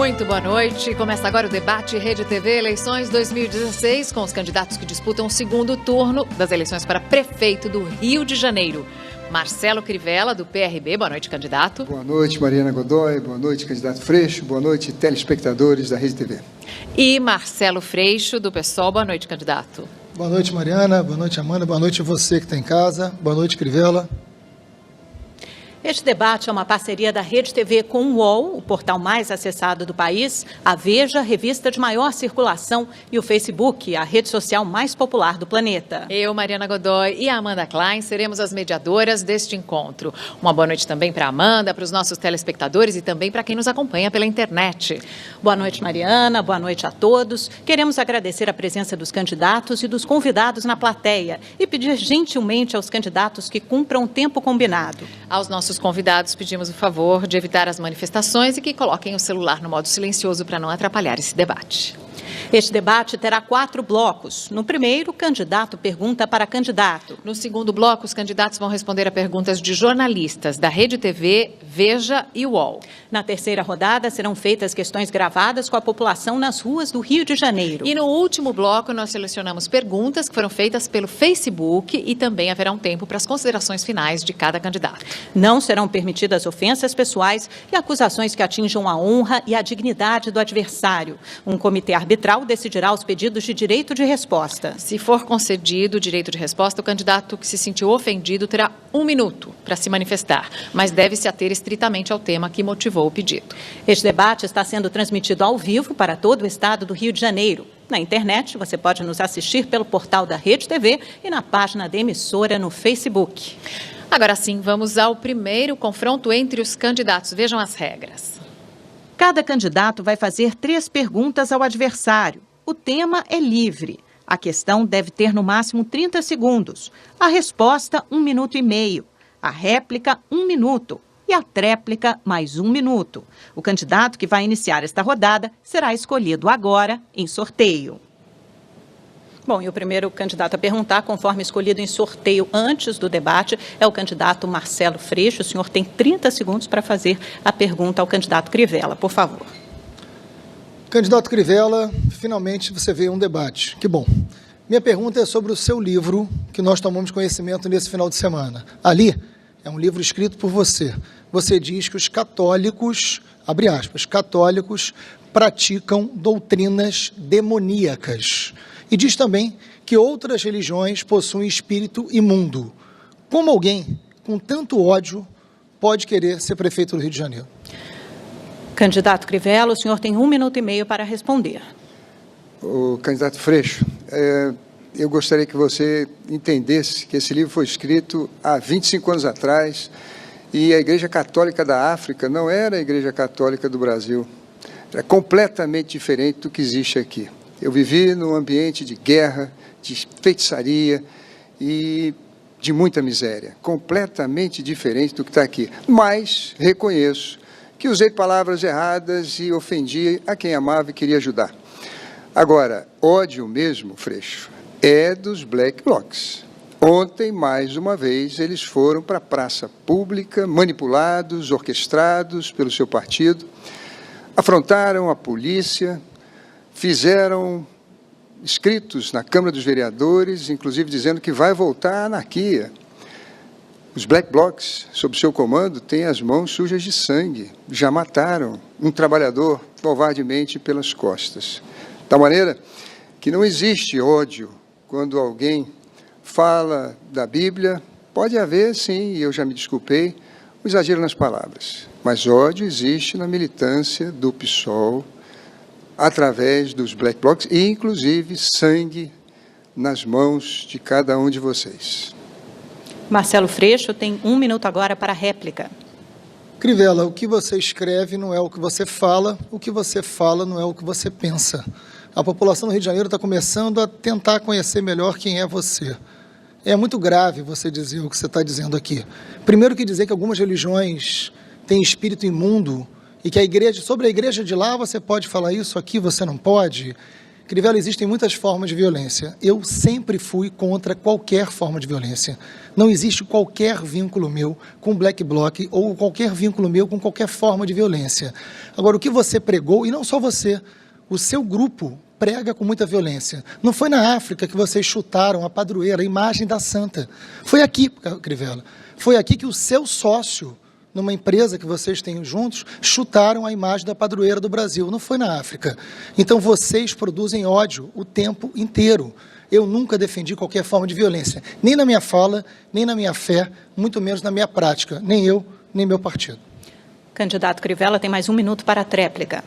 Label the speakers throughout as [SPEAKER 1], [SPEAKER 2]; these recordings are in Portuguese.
[SPEAKER 1] Muito boa noite. Começa agora o debate Rede TV Eleições 2016 com os candidatos que disputam o segundo turno das eleições para prefeito do Rio de Janeiro. Marcelo Crivella, do PRB. Boa noite, candidato.
[SPEAKER 2] Boa noite, Mariana Godoy. Boa noite, candidato Freixo. Boa noite, telespectadores da Rede TV.
[SPEAKER 1] E Marcelo Freixo, do PSOL. Boa noite, candidato.
[SPEAKER 3] Boa noite, Mariana. Boa noite, Amanda. Boa noite você que está em casa. Boa noite, Crivella.
[SPEAKER 4] Este debate é uma parceria da Rede TV com o UOL, o portal mais acessado do país, a Veja, revista de maior circulação, e o Facebook, a rede social mais popular do planeta.
[SPEAKER 1] Eu, Mariana Godoy e a Amanda Klein seremos as mediadoras deste encontro. Uma boa noite também para a Amanda, para os nossos telespectadores e também para quem nos acompanha pela internet.
[SPEAKER 4] Boa noite, Mariana. Boa noite a todos. Queremos agradecer a presença dos candidatos e dos convidados na plateia e pedir gentilmente aos candidatos que cumpram o tempo combinado.
[SPEAKER 1] Aos nossos convidados, pedimos o favor de evitar as manifestações e que coloquem o celular no modo silencioso para não atrapalhar esse debate.
[SPEAKER 4] Este debate terá 4 blocos. No primeiro, candidato pergunta para candidato.
[SPEAKER 1] No segundo bloco, os candidatos vão responder a perguntas de jornalistas da Rede TV, Veja e UOL.
[SPEAKER 4] Na terceira rodada, serão feitas questões gravadas com a população nas ruas do Rio de Janeiro.
[SPEAKER 1] E no último bloco, nós selecionamos perguntas que foram feitas pelo Facebook e também haverá um tempo para as considerações finais de cada candidato.
[SPEAKER 4] Não serão permitidas ofensas pessoais e acusações que atinjam a honra e a dignidade do adversário. Um comitê arbitral decidirá os pedidos de direito de resposta.
[SPEAKER 1] Se for concedido o direito de resposta, o candidato que se sentiu ofendido terá 1 minuto para se manifestar, mas deve se ater estritamente ao tema que motivou o pedido.
[SPEAKER 4] Este debate está sendo transmitido ao vivo para todo o estado do Rio de Janeiro. Na internet, você pode nos assistir pelo portal da Rede TV e na página da emissora no Facebook.
[SPEAKER 1] Agora sim, vamos ao primeiro confronto entre os candidatos. Vejam as regras.
[SPEAKER 4] Cada candidato vai fazer 3 perguntas ao adversário. O tema é livre. A questão deve ter no máximo 30 segundos. A resposta, 1 minuto e meio. A réplica, 1 minuto. E a tréplica, mais 1 minuto. O candidato que vai iniciar esta rodada será escolhido agora em sorteio. Bom, e o primeiro candidato a perguntar, conforme escolhido em sorteio antes do debate, é o candidato Marcelo Freixo. O senhor tem 30 segundos para fazer a pergunta ao candidato Crivella, por favor.
[SPEAKER 3] Candidato Crivella, finalmente você veio a um debate. Que bom. Minha pergunta é sobre o seu livro, que nós tomamos conhecimento nesse final de semana. Ali é um livro escrito por você. Você diz que os católicos, abre aspas, católicos praticam doutrinas demoníacas. E diz também que outras religiões possuem espírito imundo. Como alguém com tanto ódio pode querer ser prefeito do Rio de Janeiro?
[SPEAKER 4] Candidato Crivella, o senhor tem 1 minuto e meio para responder.
[SPEAKER 2] O candidato Freixo, eu gostaria que você entendesse que esse livro foi escrito há 25 anos atrás e a Igreja Católica da África não era a Igreja Católica do Brasil. Era completamente diferente do que existe aqui. Eu vivi num ambiente de guerra, de feitiçaria e de muita miséria, completamente diferente do que está aqui. Mas reconheço que usei palavras erradas e ofendi a quem amava e queria ajudar. Agora, ódio mesmo, Freixo, é dos Black Blocs. Ontem, mais uma vez, eles foram para a praça pública, manipulados, orquestrados pelo seu partido, afrontaram a polícia, fizeram escritos na Câmara dos Vereadores, inclusive dizendo que vai voltar a anarquia. Os Black Blocs, sob seu comando, têm as mãos sujas de sangue. Já mataram um trabalhador covardemente pelas costas. De tal maneira que não existe ódio quando alguém fala da Bíblia. Pode haver, sim, e eu já me desculpei, um exagero nas palavras. Mas ódio existe na militância do PSOL, através dos Black Blocs, e inclusive sangue nas mãos de cada um de vocês.
[SPEAKER 4] Marcelo Freixo tem 1 minuto agora para a réplica.
[SPEAKER 3] Crivella, o que você escreve não é o que você fala não é o que você pensa. A população do Rio de Janeiro está começando a tentar conhecer melhor quem é você. É muito grave você dizer o que você está dizendo aqui. Primeiro que dizer que algumas religiões têm espírito imundo e que sobre a igreja de lá você pode falar isso, aqui você não pode. Crivella, existem muitas formas de violência. Eu sempre fui contra qualquer forma de violência. Não existe qualquer vínculo meu com o Black Bloc ou qualquer vínculo meu com qualquer forma de violência. Agora, o que você pregou, e não só você, o seu grupo prega com muita violência. Não foi na África que vocês chutaram a padroeira, a imagem da santa. Foi aqui, Crivella. Foi aqui que o seu sócio, numa empresa que vocês têm juntos, chutaram a imagem da padroeira do Brasil. Não foi na África. Então, vocês produzem ódio o tempo inteiro. Eu nunca defendi qualquer forma de violência, nem na minha fala, nem na minha fé, muito menos na minha prática, nem eu, nem meu partido.
[SPEAKER 4] Candidato Crivella, tem mais 1 minuto para a tréplica.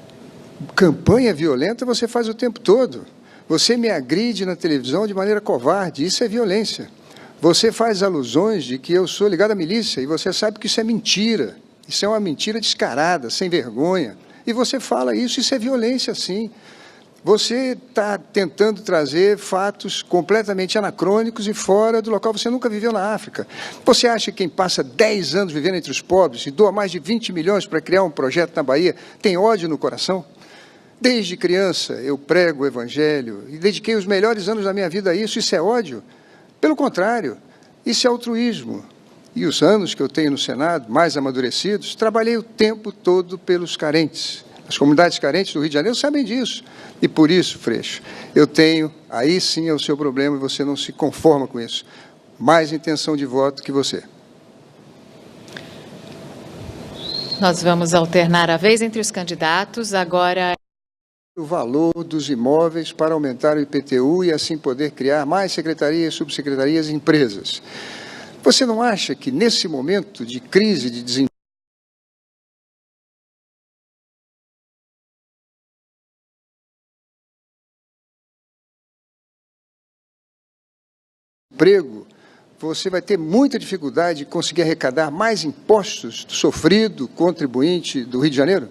[SPEAKER 2] Campanha violenta você faz o tempo todo. Você me agride na televisão de maneira covarde, isso é violência. Você faz alusões de que eu sou ligado à milícia e você sabe que isso é mentira. Isso é uma mentira descarada, sem vergonha. E você fala isso é violência, sim. Você está tentando trazer fatos completamente anacrônicos e fora do local. Você nunca viveu na África. Você acha que quem passa 10 anos vivendo entre os pobres e doa mais de 20 milhões para criar um projeto na Bahia tem ódio no coração? Desde criança eu prego o Evangelho e dediquei os melhores anos da minha vida a isso. Isso é ódio? Pelo contrário, isso é altruísmo. E os anos que eu tenho no Senado, mais amadurecidos, trabalhei o tempo todo pelos carentes. As comunidades carentes do Rio de Janeiro sabem disso. E por isso, Freixo, eu tenho, aí sim é o seu problema e você não se conforma com isso, mais intenção de voto que você.
[SPEAKER 1] Nós vamos alternar a vez entre os candidatos. Agora...
[SPEAKER 2] O valor dos imóveis para aumentar o IPTU e assim poder criar mais secretarias, subsecretarias e empresas. Você não acha que nesse momento de crise, de desemprego, você vai ter muita dificuldade de conseguir arrecadar mais impostos do sofrido contribuinte do Rio de Janeiro?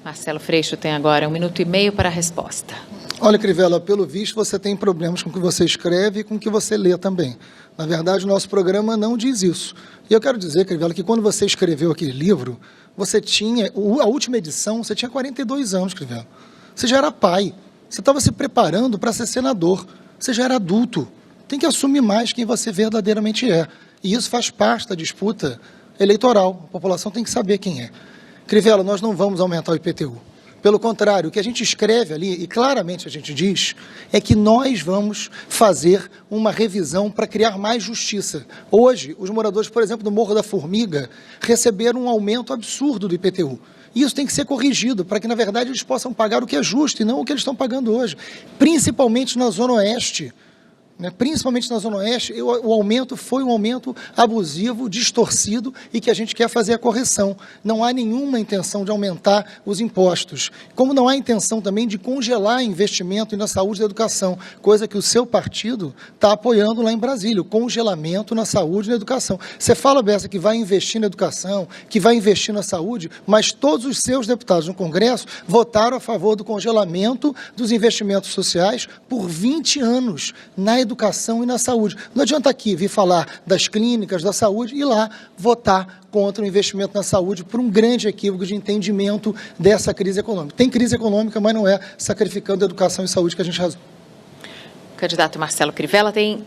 [SPEAKER 1] Marcelo Freixo tem agora 1 minuto e meio para a resposta.
[SPEAKER 3] Olha, Crivella, pelo visto você tem problemas com o que você escreve e com o que você lê também. Na verdade, o nosso programa não diz isso. E eu quero dizer, Crivella, que quando você escreveu aquele livro, você tinha, a última edição, você tinha 42 anos, Crivella. Você já era pai, você estava se preparando para ser senador, você já era adulto. Tem que assumir mais quem você verdadeiramente é. E isso faz parte da disputa eleitoral. A população tem que saber quem é. Crivella, nós não vamos aumentar o IPTU. Pelo contrário, o que a gente escreve ali, e claramente a gente diz, é que nós vamos fazer uma revisão para criar mais justiça. Hoje, os moradores, por exemplo, do Morro da Formiga, receberam um aumento absurdo do IPTU. E isso tem que ser corrigido, para que, na verdade, eles possam pagar o que é justo e não o que eles estão pagando hoje. Principalmente na Zona Oeste. Principalmente na Zona Oeste, o aumento foi um aumento abusivo, distorcido e que a gente quer fazer a correção. Não há nenhuma intenção de aumentar os impostos, como não há intenção também de congelar investimento na saúde e na educação, coisa que o seu partido está apoiando lá em Brasília, o congelamento na saúde e na educação. Você fala, Bessa, que vai investir na educação, que vai investir na saúde, mas todos os seus deputados no Congresso votaram a favor do congelamento dos investimentos sociais por 20 anos na educação e na saúde. Não adianta aqui vir falar das clínicas, da saúde e lá votar contra o investimento na saúde por um grande equívoco de entendimento dessa crise econômica. Tem crise econômica, mas não é sacrificando a educação e saúde que a gente resolve.
[SPEAKER 1] O candidato Marcelo Crivella tem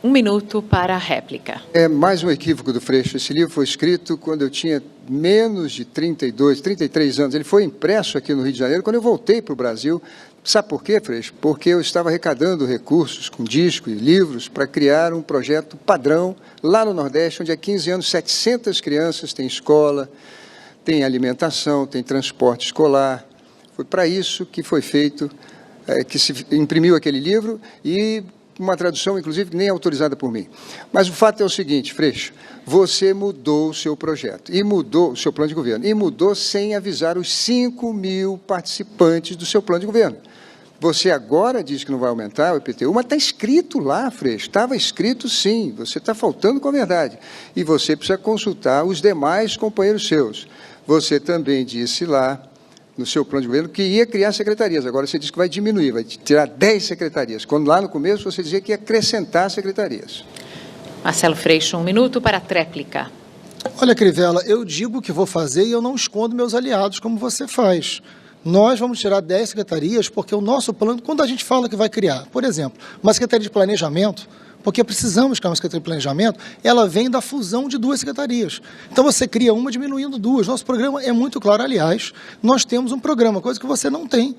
[SPEAKER 1] 1 minuto para a réplica.
[SPEAKER 2] É mais um equívoco do Freixo. Esse livro foi escrito quando eu tinha menos de 33 anos. Ele foi impresso aqui no Rio de Janeiro quando eu voltei para o Brasil. Sabe por quê, Freixo? Porque eu estava arrecadando recursos com disco e livros para criar um projeto padrão lá no Nordeste, onde há 15 anos 700 crianças têm escola, têm alimentação, têm transporte escolar. Foi para isso que foi feito, que se imprimiu aquele livro e uma tradução, inclusive, nem autorizada por mim. Mas o fato é o seguinte, Freixo, você mudou o seu projeto, e mudou o seu plano de governo, e mudou sem avisar os 5.000 participantes do seu plano de governo. Você agora diz que não vai aumentar o IPTU, mas está escrito lá, Freixo, estava escrito sim, você está faltando com a verdade. E você precisa consultar os demais companheiros seus. Você também disse lá, no seu plano de governo, que ia criar secretarias. Agora você diz que vai diminuir, vai tirar 10 secretarias, quando lá no começo você dizia que ia acrescentar secretarias.
[SPEAKER 1] Marcelo Freixo, 1 minuto para a tréplica.
[SPEAKER 3] Olha, Crivella, eu digo o que vou fazer e eu não escondo meus aliados como você faz. Nós vamos tirar 10 secretarias porque o nosso plano, quando a gente fala que vai criar, por exemplo, uma secretaria de planejamento, porque precisamos criar uma secretaria de planejamento, ela vem da fusão de 2 secretarias. Então você cria uma diminuindo 2. Nosso programa é muito claro. Aliás, nós temos um programa, coisa que você não tem.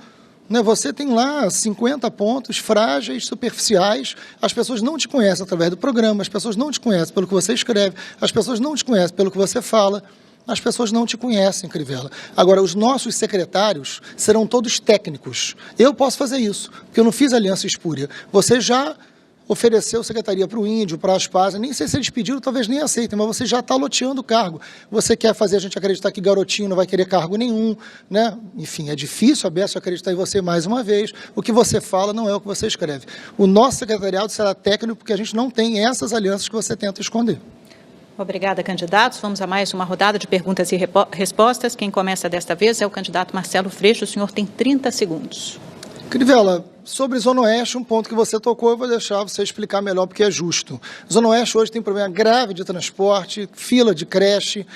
[SPEAKER 3] Você tem lá 50 pontos frágeis, superficiais, as pessoas não te conhecem através do programa, as pessoas não te conhecem pelo que você escreve, as pessoas não te conhecem pelo que você fala. As pessoas não te conhecem, Crivella. Agora, os nossos secretários serão todos técnicos. Eu posso fazer isso, porque eu não fiz aliança espúria. Você já ofereceu secretaria para o Índio, para a Aspásia, nem sei se eles pediram, talvez nem aceitem, mas você já está loteando o cargo. Você quer fazer a gente acreditar que garotinho não vai querer cargo nenhum, né? Enfim, é difícil a Bécio acreditar em você mais uma vez. O que você fala não é o que você escreve. O nosso secretariado será técnico porque a gente não tem essas alianças que você tenta esconder.
[SPEAKER 4] Obrigada, candidatos. Vamos a mais uma rodada de perguntas e respostas. Quem começa desta vez é o candidato Marcelo Freixo. O senhor tem 30 segundos.
[SPEAKER 3] Crivella, sobre Zona Oeste, um ponto que você tocou, eu vou deixar você explicar melhor, porque é justo. Zona Oeste hoje tem problema grave de transporte, fila de creche,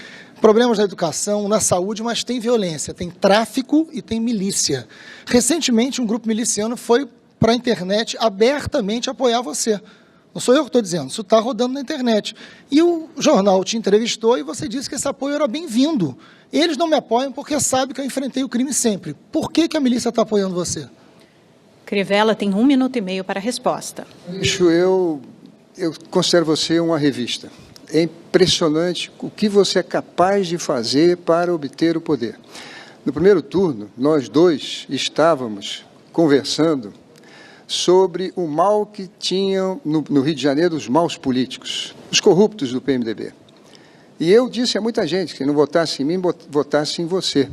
[SPEAKER 3] problemas na educação, na saúde, mas tem violência, tem tráfico e tem milícia. Recentemente, um grupo miliciano foi para a internet abertamente apoiar você. Não sou eu que estou dizendo, isso está rodando na internet. E o jornal te entrevistou e você disse que esse apoio era bem-vindo. Eles não me apoiam porque sabem que eu enfrentei o crime sempre. Por que a milícia está apoiando você?
[SPEAKER 4] Crivella tem 1 minuto e meio para a resposta.
[SPEAKER 2] Eu considero você uma revista. É impressionante o que você é capaz de fazer para obter o poder. No primeiro turno, nós dois estávamos conversando sobre o mal que tinham no Rio de Janeiro os maus políticos, os corruptos do PMDB. E eu disse a muita gente que não votasse em mim, votasse em você,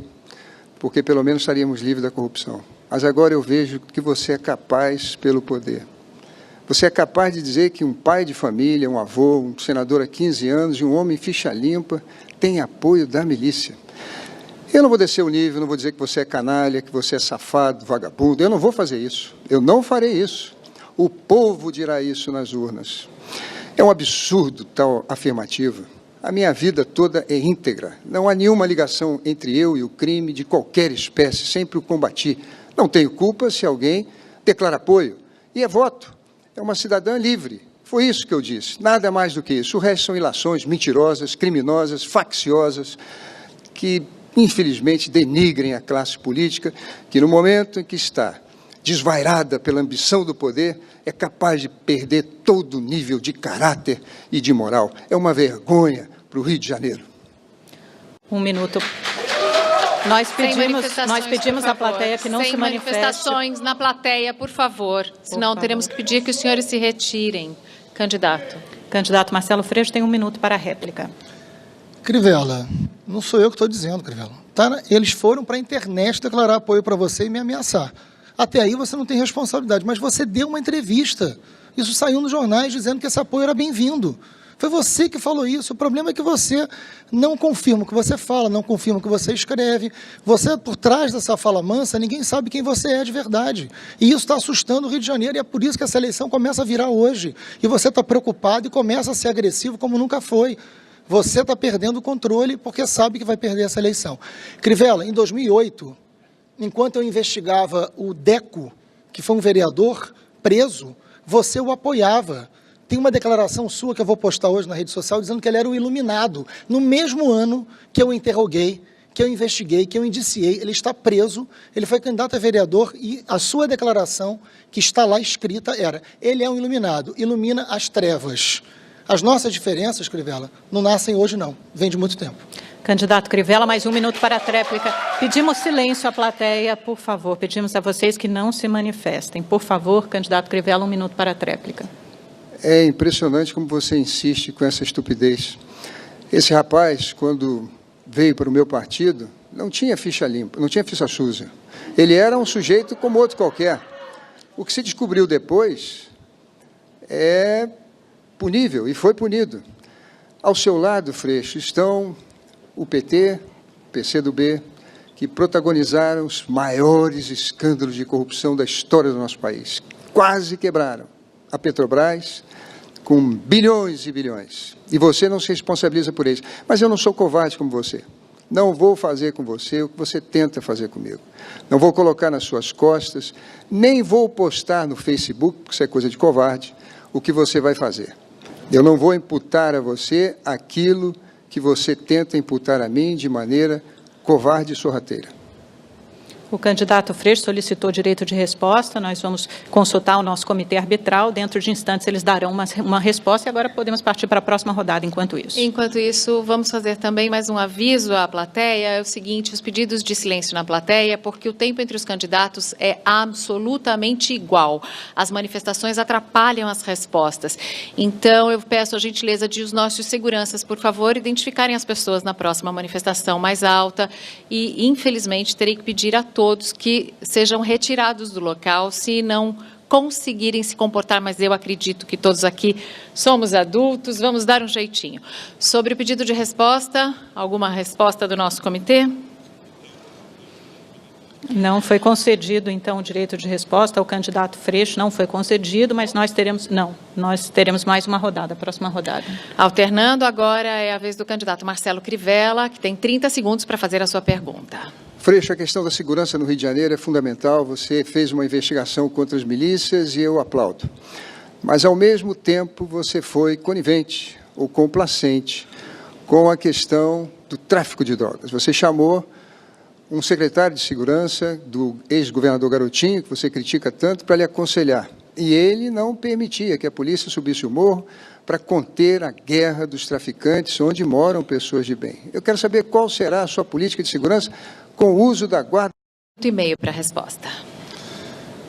[SPEAKER 2] porque pelo menos estaríamos livres da corrupção. Mas agora eu vejo que você é capaz pelo poder. Você é capaz de dizer que um pai de família, um avô, um senador há 15 anos e um homem ficha limpa tem apoio da milícia. Eu não vou descer o nível, não vou dizer que você é canalha, que você é safado, vagabundo. Eu não vou fazer isso. Eu não farei isso. O povo dirá isso nas urnas. É um absurdo tal afirmativa. A minha vida toda é íntegra. Não há nenhuma ligação entre eu e o crime de qualquer espécie. Sempre o combati. Não tenho culpa se alguém declara apoio. E é voto. É uma cidadã livre. Foi isso que eu disse. Nada mais do que isso. O resto são ilações mentirosas, criminosas, facciosas, que, infelizmente, denigrem a classe política, que no momento em que está desvairada pela ambição do poder, é capaz de perder todo o nível de caráter e de moral. É uma vergonha para o Rio de Janeiro.
[SPEAKER 4] 1 minuto. Nós pedimos à plateia que não se manifeste.
[SPEAKER 1] Sem manifestações na plateia, por favor. Senão teremos que pedir que os senhores se retirem. Candidato.
[SPEAKER 4] Candidato Marcelo Freixo tem 1 minuto para a réplica.
[SPEAKER 3] Crivella, não sou eu que estou dizendo, Crivella. Eles foram para a internet declarar apoio para você e me ameaçar. Até aí você não tem responsabilidade, mas você deu uma entrevista. Isso saiu nos jornais dizendo que esse apoio era bem-vindo. Foi você que falou isso. O problema é que você não confirma o que você fala, não confirma o que você escreve. Você, por trás dessa fala mansa, ninguém sabe quem você é de verdade. E isso está assustando o Rio de Janeiro, e é por isso que essa eleição começa a virar hoje. E você está preocupado e começa a ser agressivo como nunca foi. Você está perdendo o controle porque sabe que vai perder essa eleição. Crivella, em 2008, enquanto eu investigava o Deco, que foi um vereador preso, você o apoiava. Tem uma declaração sua que eu vou postar hoje na rede social dizendo que ele era o iluminado. No mesmo ano que eu interroguei, que eu investiguei, que eu indiciei, ele está preso, ele foi candidato a vereador e a sua declaração, que está lá escrita, era: ele é um iluminado, ilumina as trevas. As nossas diferenças, Crivella, não nascem hoje, não. Vem de muito tempo.
[SPEAKER 4] Candidato Crivella, mais 1 minuto para a tréplica. Pedimos silêncio à plateia, por favor. Pedimos a vocês que não se manifestem. Por favor, candidato Crivella, 1 minuto para a tréplica.
[SPEAKER 2] É impressionante como você insiste com essa estupidez. Esse rapaz, quando veio para o meu partido, não tinha ficha limpa, não tinha ficha suja. Ele era um sujeito como outro qualquer. O que se descobriu depois é punível, e foi punido. Ao seu lado, Freixo, estão o PT, o PCdoB, que protagonizaram os maiores escândalos de corrupção da história do nosso país. Quase quebraram a Petrobras com bilhões e bilhões. E você não se responsabiliza por eles. Mas eu não sou covarde como você. Não vou fazer com você o que você tenta fazer comigo. Não vou colocar nas suas costas, nem vou postar no Facebook, porque isso é coisa de covarde, o que você vai fazer. Eu não vou imputar a você aquilo que você tenta imputar a mim de maneira covarde e sorrateira.
[SPEAKER 5] O candidato Freixo solicitou direito de resposta, nós vamos consultar o nosso comitê arbitral, dentro de instantes eles darão uma resposta e agora podemos partir para a próxima rodada enquanto isso.
[SPEAKER 1] Enquanto isso, vamos fazer também mais um aviso à plateia, é o seguinte, os pedidos de silêncio na plateia, porque o tempo entre os candidatos é absolutamente igual. As manifestações atrapalham as respostas. Então, eu peço a gentileza de os nossos seguranças, por favor, identificarem as pessoas na próxima manifestação mais alta e, infelizmente, terei que pedir a todos que sejam retirados do local se não conseguirem se comportar, mas eu acredito que todos aqui somos adultos, vamos dar um jeitinho. Sobre o pedido de resposta, alguma resposta do nosso comitê?
[SPEAKER 5] Não foi concedido, então, o direito de resposta ao candidato Freixo, não foi concedido, mas nós teremos mais uma rodada, a próxima rodada.
[SPEAKER 1] Alternando, agora é a vez do candidato Marcelo Crivella, que tem 30 segundos para fazer a sua pergunta.
[SPEAKER 2] Freixo, a questão da segurança no Rio de Janeiro é fundamental. Você fez uma investigação contra as milícias e eu aplaudo. Mas, ao mesmo tempo, você foi conivente ou complacente com a questão do tráfico de drogas. Você chamou um secretário de segurança do ex-governador Garotinho, que você critica tanto, para lhe aconselhar. E ele não permitia que a polícia subisse o morro para conter a guerra dos traficantes, onde moram pessoas de bem. Eu quero saber qual será a sua política de segurança com o uso da guarda.
[SPEAKER 1] E meio para a resposta.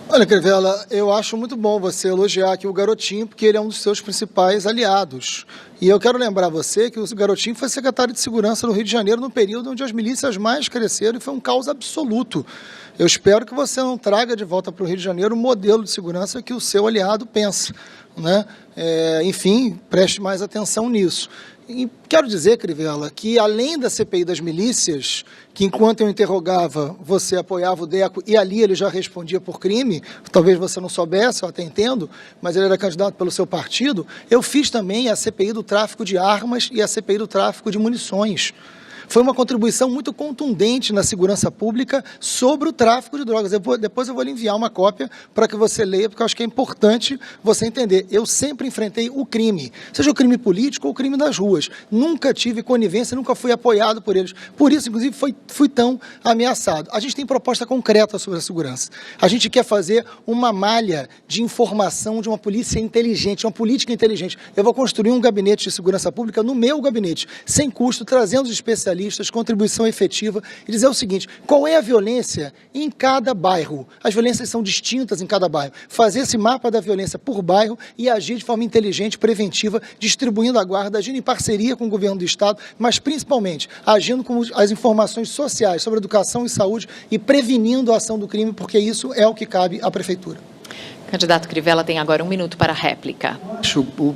[SPEAKER 3] Olha, Crivella, eu acho muito bom você elogiar aqui o Garotinho, porque ele é um dos seus principais aliados. E eu quero lembrar você que o Garotinho foi secretário de Segurança no Rio de Janeiro no período onde as milícias mais cresceram e foi um caos absoluto. Eu espero que você não traga de volta para o Rio de Janeiro o modelo de segurança que o seu aliado pensa, né? Enfim, preste mais atenção nisso. E quero dizer, Crivella, que além da CPI das milícias, que enquanto eu interrogava, você apoiava o Deco e ali ele já respondia por crime, talvez você não soubesse, eu até entendo, mas ele era candidato pelo seu partido, eu fiz também a CPI do tráfico de armas e a CPI do tráfico de munições. Foi uma contribuição muito contundente na segurança pública sobre o tráfico de drogas. Depois eu vou lhe enviar uma cópia para que você leia, porque eu acho que é importante você entender. Eu sempre enfrentei o crime, seja o crime político ou o crime das ruas. Nunca tive conivência, nunca fui apoiado por eles. Por isso, inclusive, fui tão ameaçado. A gente tem proposta concreta sobre a segurança. A gente quer fazer uma malha de informação de uma polícia inteligente, uma política inteligente. Eu vou construir um gabinete de segurança pública no meu gabinete, sem custo, trazendo os especialistas, contribuição efetiva, e dizer o seguinte, qual é a violência em cada bairro? As violências são distintas em cada bairro. Fazer esse mapa da violência por bairro e agir de forma inteligente, preventiva, distribuindo a guarda, agindo em parceria com o governo do Estado, mas principalmente agindo com as informações sociais sobre educação e saúde e prevenindo a ação do crime, porque isso é o que cabe à Prefeitura.
[SPEAKER 1] Candidato Crivella tem agora 1 minuto para a réplica.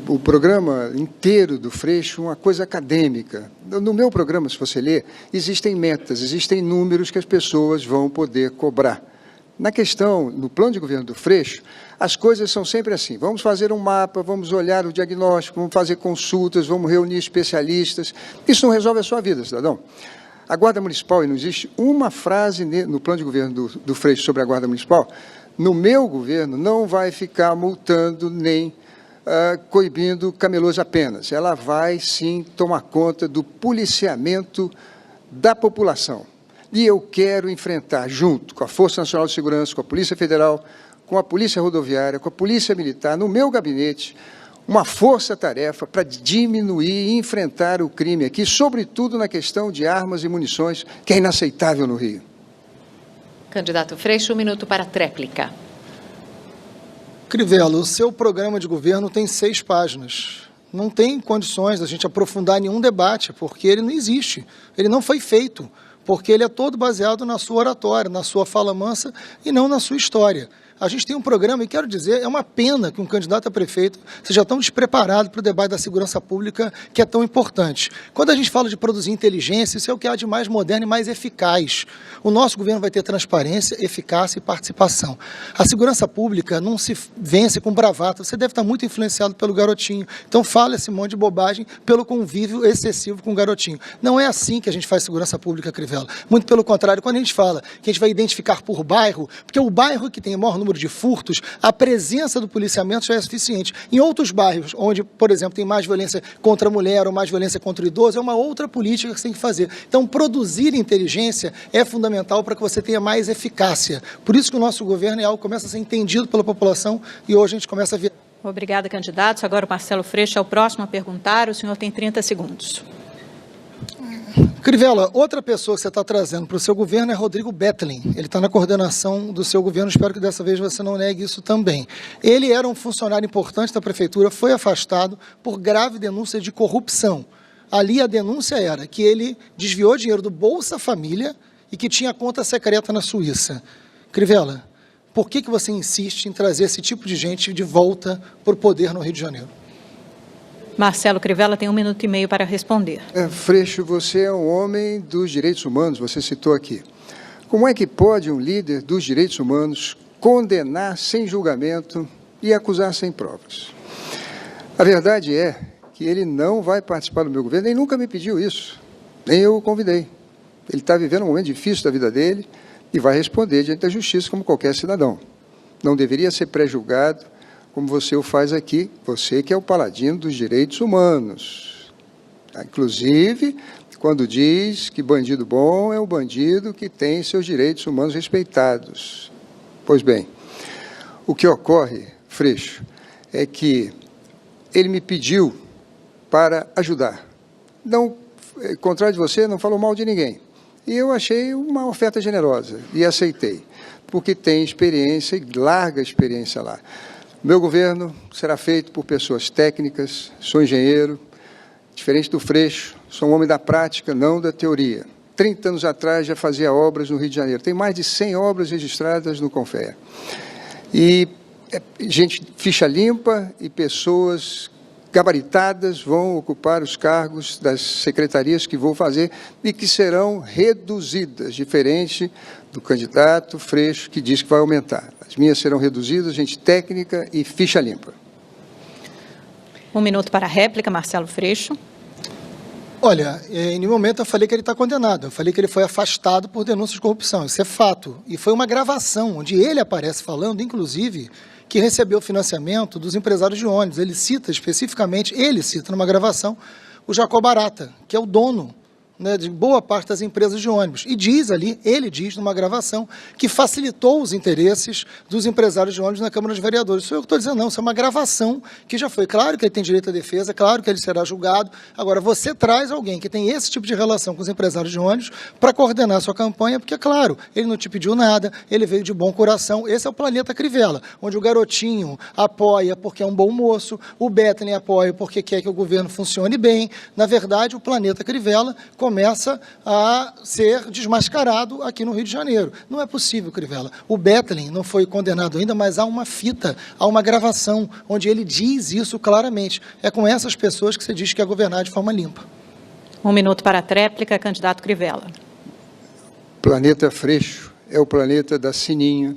[SPEAKER 2] O programa inteiro do Freixo é uma coisa acadêmica. No meu programa, se você ler, existem metas, existem números que as pessoas vão poder cobrar. Na questão, no plano de governo do Freixo, as coisas são sempre assim. Vamos fazer um mapa, vamos olhar o diagnóstico, vamos fazer consultas, vamos reunir especialistas. Isso não resolve a sua vida, cidadão. A Guarda Municipal, e não existe uma frase no plano de governo do Freixo sobre a Guarda Municipal, no meu governo não vai ficar multando nem coibindo camelôs apenas. Ela vai, sim, tomar conta do policiamento da população. E eu quero enfrentar, junto com a Força Nacional de Segurança, com a Polícia Federal, com a Polícia Rodoviária, com a Polícia Militar, no meu gabinete, uma força-tarefa para diminuir e enfrentar o crime aqui, sobretudo na questão de armas e munições, que é inaceitável no Rio.
[SPEAKER 1] Candidato Freixo, 1 minuto para a tréplica.
[SPEAKER 3] Crivella, o seu programa de governo tem 6 páginas. Não tem condições da gente aprofundar nenhum debate, porque ele não existe. Ele não foi feito, porque ele é todo baseado na sua oratória, na sua fala mansa e não na sua história. A gente tem um programa, e quero dizer, é uma pena que um candidato a prefeito seja tão despreparado para o debate da segurança pública, que é tão importante. Quando a gente fala de produzir inteligência, isso é o que há de mais moderno e mais eficaz. O nosso governo vai ter transparência, eficácia e participação. A segurança pública não se vence com bravata. Você deve estar muito influenciado pelo garotinho. Então fala esse monte de bobagem pelo convívio excessivo com o garotinho. Não é assim que a gente faz segurança pública, Crivella. Muito pelo contrário, quando a gente fala que a gente vai identificar por bairro, porque o bairro que tem o maior número de furtos, a presença do policiamento já é suficiente. Em outros bairros, onde, por exemplo, tem mais violência contra a mulher ou mais violência contra o idoso, é uma outra política que você tem que fazer. Então, produzir inteligência é fundamental para que você tenha mais eficácia. Por isso que o nosso governo é algo que começa a ser entendido pela população e hoje a gente começa a ver.
[SPEAKER 5] Obrigada, candidatos. Agora o Marcelo Freixo é o próximo a perguntar. O senhor tem 30 segundos.
[SPEAKER 3] Crivella, outra pessoa que você está trazendo para o seu governo é Rodrigo Bettelin. Ele está na coordenação do seu governo, espero que dessa vez você não negue isso também. Ele era um funcionário importante da prefeitura, foi afastado por grave denúncia de corrupção. Ali a denúncia era que ele desviou dinheiro do Bolsa Família e que tinha conta secreta na Suíça. Crivella, por que você insiste em trazer esse tipo de gente de volta para o poder no Rio de Janeiro?
[SPEAKER 5] Marcelo Crivella tem 1 minuto e meio para responder.
[SPEAKER 2] Freixo, você é um homem dos direitos humanos, você citou aqui. Como é que pode um líder dos direitos humanos condenar sem julgamento e acusar sem provas? A verdade é que ele não vai participar do meu governo, nem nunca me pediu isso, nem eu o convidei. Ele está vivendo um momento difícil da vida dele e vai responder diante da justiça como qualquer cidadão. Não deveria ser pré-julgado, como você o faz aqui, você que é o paladino dos direitos humanos. Inclusive, quando diz que bandido bom é o bandido que tem seus direitos humanos respeitados. Pois bem, o que ocorre, Freixo, é que ele me pediu para ajudar. Não, ao contrário de você, não falou mal de ninguém. E eu achei uma oferta generosa e aceitei, porque tem experiência e larga experiência lá. Meu governo será feito por pessoas técnicas, sou engenheiro, diferente do Freixo, sou um homem da prática, não da teoria. 30 anos atrás já fazia obras no Rio de Janeiro, tem mais de 100 obras registradas no Confea. E gente ficha limpa e pessoas gabaritadas vão ocupar os cargos das secretarias que vou fazer e que serão reduzidas, diferente do candidato Freixo, que diz que vai aumentar. As minhas serão reduzidas, gente técnica e ficha limpa.
[SPEAKER 5] 1 minuto para a réplica, Marcelo Freixo.
[SPEAKER 3] Olha, em nenhum momento eu falei que ele está condenado, eu falei que ele foi afastado por denúncias de corrupção, isso é fato. E foi uma gravação, onde ele aparece falando, inclusive, que recebeu financiamento dos empresários de ônibus. Ele cita especificamente, numa gravação, o Jacob Barata, que é o dono, né, de boa parte das empresas de ônibus. E diz ali, ele diz numa gravação, que facilitou os interesses dos empresários de ônibus na Câmara dos Vereadores. Isso eu estou dizendo, não, isso é uma gravação que já foi. Claro que ele tem direito à defesa, claro que ele será julgado. Agora, você traz alguém que tem esse tipo de relação com os empresários de ônibus para coordenar a sua campanha, porque, claro, ele não te pediu nada, ele veio de bom coração. Esse é o planeta Crivella, onde o garotinho apoia porque é um bom moço, o Bettelin apoia porque quer que o governo funcione bem. Na verdade, o planeta Crivella começa a ser desmascarado aqui no Rio de Janeiro. Não é possível, Crivella. O Bettelin não foi condenado ainda, mas há uma fita, há uma gravação, onde ele diz isso claramente. É com essas pessoas que você diz que quer governar de forma limpa.
[SPEAKER 5] 1 minuto para a tréplica, candidato Crivella.
[SPEAKER 2] Planeta Freixo é o planeta da Sininha,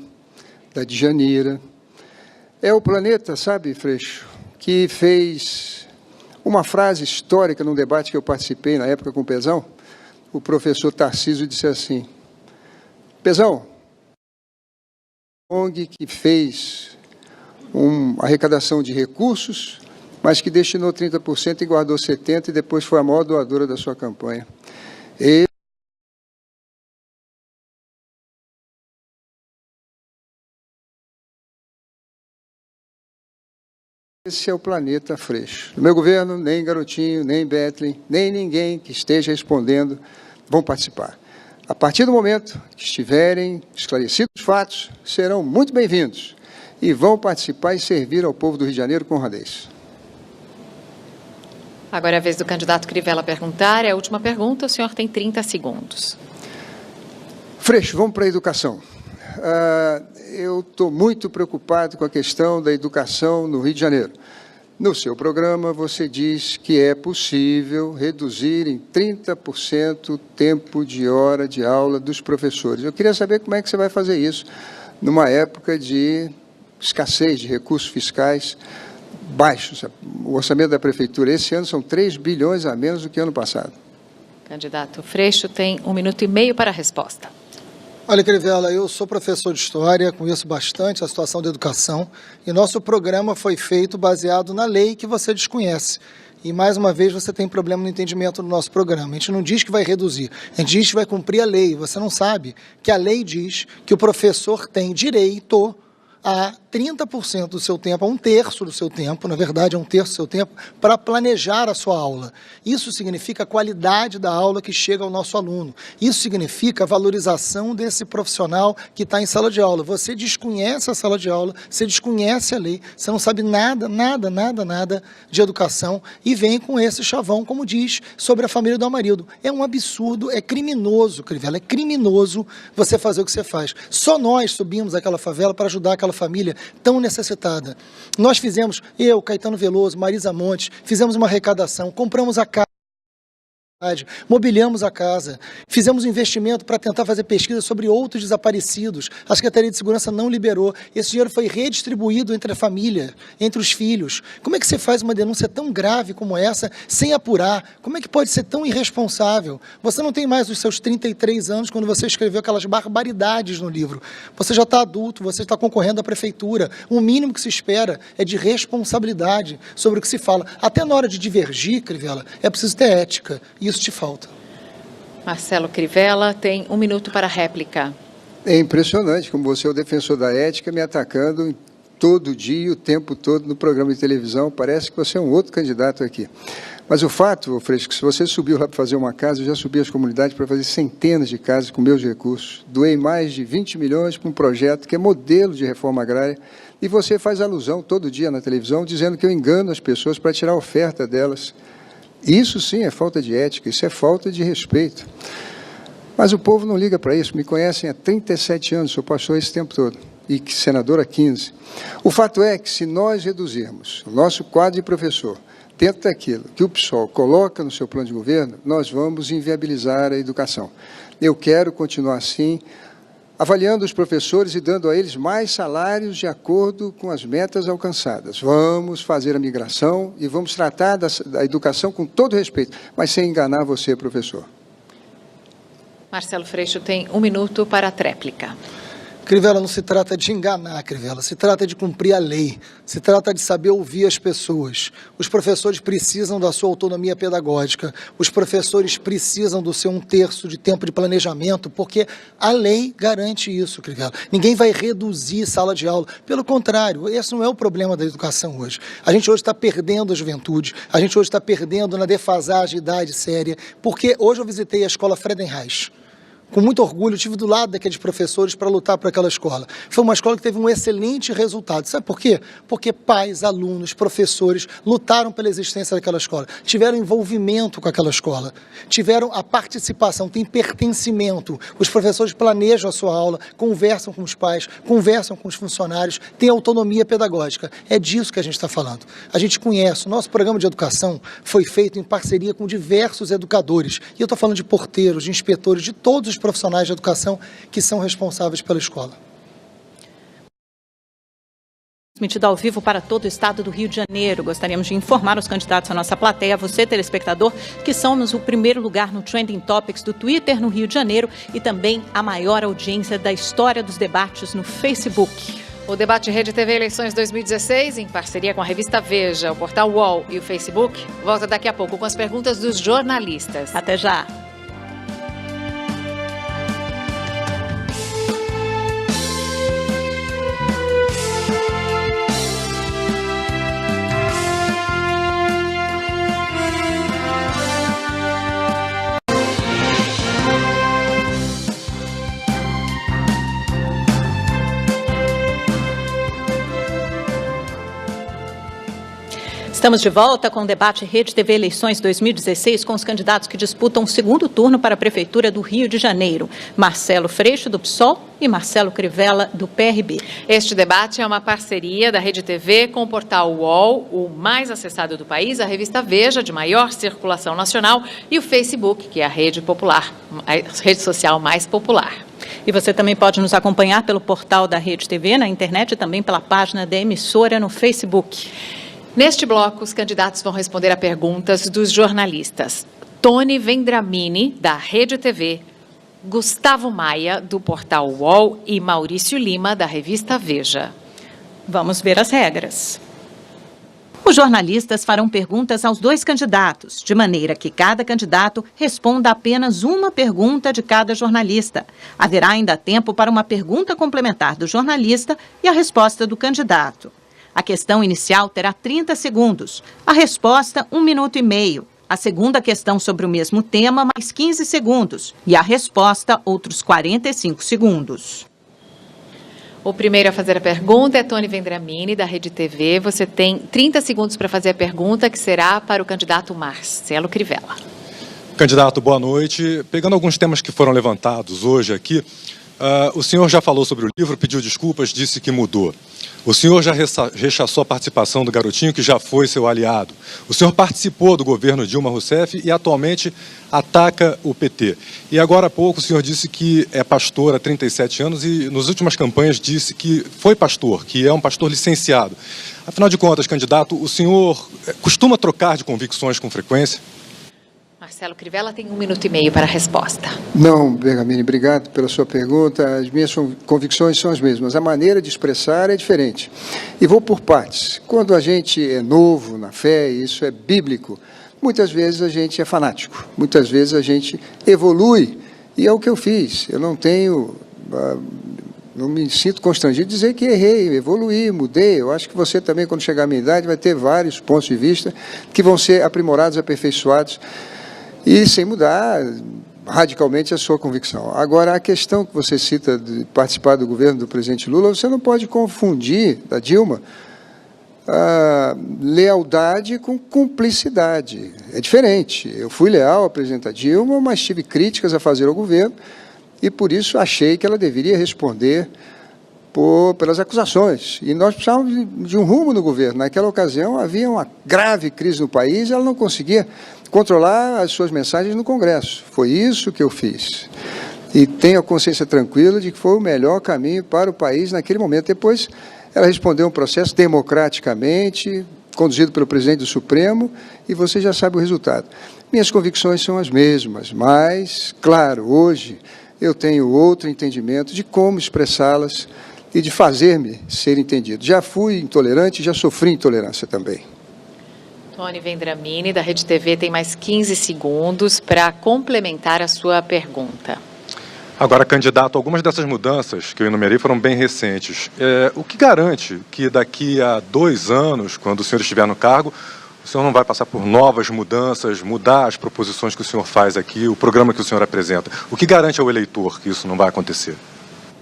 [SPEAKER 2] da Djanira. É o planeta, sabe, Freixo, que fez uma frase histórica num debate que eu participei na época com o Pezão. O professor Tarcísio disse assim: Pezão, ONG que fez uma arrecadação de recursos, mas que destinou 30% e guardou 70% e depois foi a maior doadora da sua campanha. Esse é o planeta Freixo. No meu governo, nem Garotinho, nem Bettelin, nem ninguém que esteja respondendo vão participar. A partir do momento que estiverem esclarecidos os fatos, serão muito bem-vindos e vão participar e servir ao povo do Rio de Janeiro com honradez.
[SPEAKER 1] Agora é a vez do candidato Crivella perguntar. É a última pergunta, o senhor tem 30 segundos.
[SPEAKER 2] Freixo, vamos para a educação. eu estou muito preocupado com a questão da educação no Rio de Janeiro. No seu programa, você diz que é possível reduzir em 30% o tempo de hora de aula dos professores. Eu queria saber como é que você vai fazer isso numa época de escassez de recursos fiscais baixos. O orçamento da Prefeitura esse ano são 3 bilhões a menos do que ano passado.
[SPEAKER 1] Candidato Freixo tem 1 minuto e meio para a resposta.
[SPEAKER 3] Olha, Crivella, eu sou professor de História, conheço bastante a situação da educação e nosso programa foi feito baseado na lei que você desconhece. E, mais uma vez, você tem problema no entendimento do nosso programa. A gente não diz que vai reduzir, a gente diz que vai cumprir a lei. Você não sabe que a lei diz que o professor tem direito a 30% do seu tempo, a 1/3 do seu tempo, na verdade, a 1/3 do seu tempo, para planejar a sua aula. Isso significa a qualidade da aula que chega ao nosso aluno. Isso significa a valorização desse profissional que está em sala de aula. Você desconhece a sala de aula, você desconhece a lei, você não sabe nada de educação e vem com esse chavão, como diz, sobre a família do Amarildo. É um absurdo, é criminoso, Crivella, é criminoso você fazer o que você faz. Só nós subimos aquela favela para ajudar aquela família tão necessitada. Nós fizemos, eu, Caetano Veloso, Marisa Montes, fizemos uma arrecadação, compramos a casa, mobiliamos a casa, fizemos um investimento para tentar fazer pesquisa sobre outros desaparecidos. A Secretaria de Segurança não liberou. Esse dinheiro foi redistribuído entre a família, entre os filhos. Como é que você faz uma denúncia tão grave como essa sem apurar? Como é que pode ser tão irresponsável? Você não tem mais os seus 33 anos quando você escreveu aquelas barbaridades no livro. Você já está adulto, você está concorrendo à prefeitura. O mínimo que se espera é de responsabilidade sobre o que se fala. Até na hora de divergir, Crivella, é preciso ter ética. Isso te falta.
[SPEAKER 1] Marcelo Crivella tem 1 minuto para a réplica.
[SPEAKER 2] É impressionante como você é o defensor da ética me atacando todo dia, o tempo todo no programa de televisão. Parece que você é um outro candidato aqui. Mas o fato, Freixo, que se você subiu lá para fazer uma casa, eu já subi as comunidades para fazer centenas de casas com meus recursos. Doei mais de 20 milhões para um projeto que é modelo de reforma agrária e você faz alusão todo dia na televisão dizendo que eu engano as pessoas para tirar a oferta delas. Isso sim é falta de ética, isso é falta de respeito. Mas o povo não liga para isso, me conhecem há 37 anos, sou pastor esse tempo todo, e senador há 15. O fato é que se nós reduzirmos o nosso quadro de professor dentro daquilo que o PSOL coloca no seu plano de governo, nós vamos inviabilizar a educação. Eu quero continuar assim, avaliando os professores e dando a eles mais salários de acordo com as metas alcançadas. Vamos fazer a migração e vamos tratar da educação com todo respeito, mas sem enganar você, professor.
[SPEAKER 1] Marcelo Freixo tem 1 minuto para a tréplica.
[SPEAKER 3] Crivella, não se trata de enganar, Crivella, se trata de cumprir a lei, se trata de saber ouvir as pessoas. Os professores precisam da sua autonomia pedagógica, os professores precisam do seu 1/3 de tempo de planejamento, porque a lei garante isso, Crivella. Ninguém vai reduzir sala de aula, pelo contrário, esse não é o problema da educação hoje. A gente hoje está perdendo a juventude, a gente hoje está perdendo na defasagem de idade séria, porque hoje eu visitei a escola Friedenreich. Com muito orgulho, estive do lado daqueles professores para lutar por aquela escola. Foi uma escola que teve um excelente resultado. Sabe por quê? Porque pais, alunos, professores lutaram pela existência daquela escola, tiveram envolvimento com aquela escola, tiveram a participação, tem pertencimento. Os professores planejam a sua aula, conversam com os pais, conversam com os funcionários, têm autonomia pedagógica. É disso que a gente está falando. A gente conhece, o nosso programa de educação foi feito em parceria com diversos educadores. E eu estou falando de porteiros, de inspetores, de todos os profissionais de educação que são responsáveis pela escola.
[SPEAKER 5] Transmitido ao vivo para todo o estado do Rio de Janeiro. Gostaríamos de informar os candidatos à nossa plateia, você, telespectador, que somos o primeiro lugar no Trending Topics do Twitter no Rio de Janeiro e também a maior audiência da história dos debates no Facebook.
[SPEAKER 1] O debate Rede TV Eleições 2016, em parceria com a revista Veja, o portal UOL e o Facebook, volta daqui a pouco com as perguntas dos jornalistas.
[SPEAKER 5] Até já! Estamos de volta com o debate Rede TV Eleições 2016 com os candidatos que disputam o segundo turno para a Prefeitura do Rio de Janeiro. Marcelo Freixo, do PSOL, e Marcelo Crivella, do PRB.
[SPEAKER 1] Este debate é uma parceria da Rede TV com o portal UOL, o mais acessado do país, a revista Veja, de maior circulação nacional, e o Facebook, que é a rede social mais popular.
[SPEAKER 5] E você também pode nos acompanhar pelo portal da Rede TV na internet e também pela página da emissora no Facebook.
[SPEAKER 1] Neste bloco, os candidatos vão responder a perguntas dos jornalistas Tony Vendramini, da Rede TV, Gustavo Maia, do portal UOL, e Maurício Lima, da revista Veja.
[SPEAKER 5] Vamos ver as regras.
[SPEAKER 4] Os jornalistas farão perguntas aos dois candidatos, de maneira que cada candidato responda apenas uma pergunta de cada jornalista. Haverá ainda tempo para uma pergunta complementar do jornalista e a resposta do candidato. A questão inicial terá 30 segundos, a resposta 1 minuto e meio. A segunda questão sobre o mesmo tema, mais 15 segundos. E a resposta, outros 45 segundos.
[SPEAKER 1] O primeiro a fazer a pergunta é Tony Vendramini, da Rede TV. Você tem 30 segundos para fazer a pergunta, que será para o candidato Marcelo Crivella.
[SPEAKER 6] Candidato, boa noite. Pegando alguns temas que foram levantados hoje aqui, o senhor já falou sobre o livro, pediu desculpas, disse que mudou. O senhor já rechaçou a participação do garotinho, que já foi seu aliado. O senhor participou do governo Dilma Rousseff e atualmente ataca o PT. E agora há pouco o senhor disse que é pastor há 37 anos e nas últimas campanhas disse que foi pastor, que é um pastor licenciado. Afinal de contas, candidato, o senhor costuma trocar de convicções com frequência?
[SPEAKER 1] Marcelo Crivella tem 1 minuto e meio para a resposta.
[SPEAKER 2] Não, Bergamini, obrigado pela sua pergunta. As minhas convicções são as mesmas. A maneira de expressar é diferente. E vou por partes. Quando a gente é novo na fé, e isso é bíblico, muitas vezes a gente é fanático. Muitas vezes a gente evolui. E é o que eu fiz. Eu não me sinto constrangido de dizer que errei, evoluí, mudei. Eu acho que você também, quando chegar à minha idade, vai ter vários pontos de vista que vão ser aprimorados, aperfeiçoados, e sem mudar radicalmente a sua convicção. Agora, a questão que você cita de participar do governo do presidente Lula, você não pode confundir, da Dilma, a lealdade com cumplicidade. É diferente. Eu fui leal à presidenta Dilma, mas tive críticas a fazer ao governo e, por isso, achei que ela deveria responder pelas acusações. E nós precisávamos de um rumo no governo. Naquela ocasião, havia uma grave crise no país e ela não conseguia controlar as suas mensagens no Congresso. Foi isso que eu fiz. E tenho a consciência tranquila de que foi o melhor caminho para o país naquele momento. Depois, ela respondeu um processo democraticamente, conduzido pelo presidente do Supremo, e você já sabe o resultado. Minhas convicções são as mesmas, mas, claro, hoje eu tenho outro entendimento de como expressá-las e de fazer-me ser entendido. Já fui intolerante, já sofri intolerância também.
[SPEAKER 1] Tony Vendramini, da Rede TV, tem mais 15 segundos para complementar a sua pergunta.
[SPEAKER 6] Agora, candidato, algumas dessas mudanças que eu enumerei foram bem recentes. O que garante que daqui a 2 anos, quando o senhor estiver no cargo, o senhor não vai passar por novas mudanças, mudar as proposições que o senhor faz aqui, o programa que o senhor apresenta? O que garante ao eleitor que isso não vai acontecer?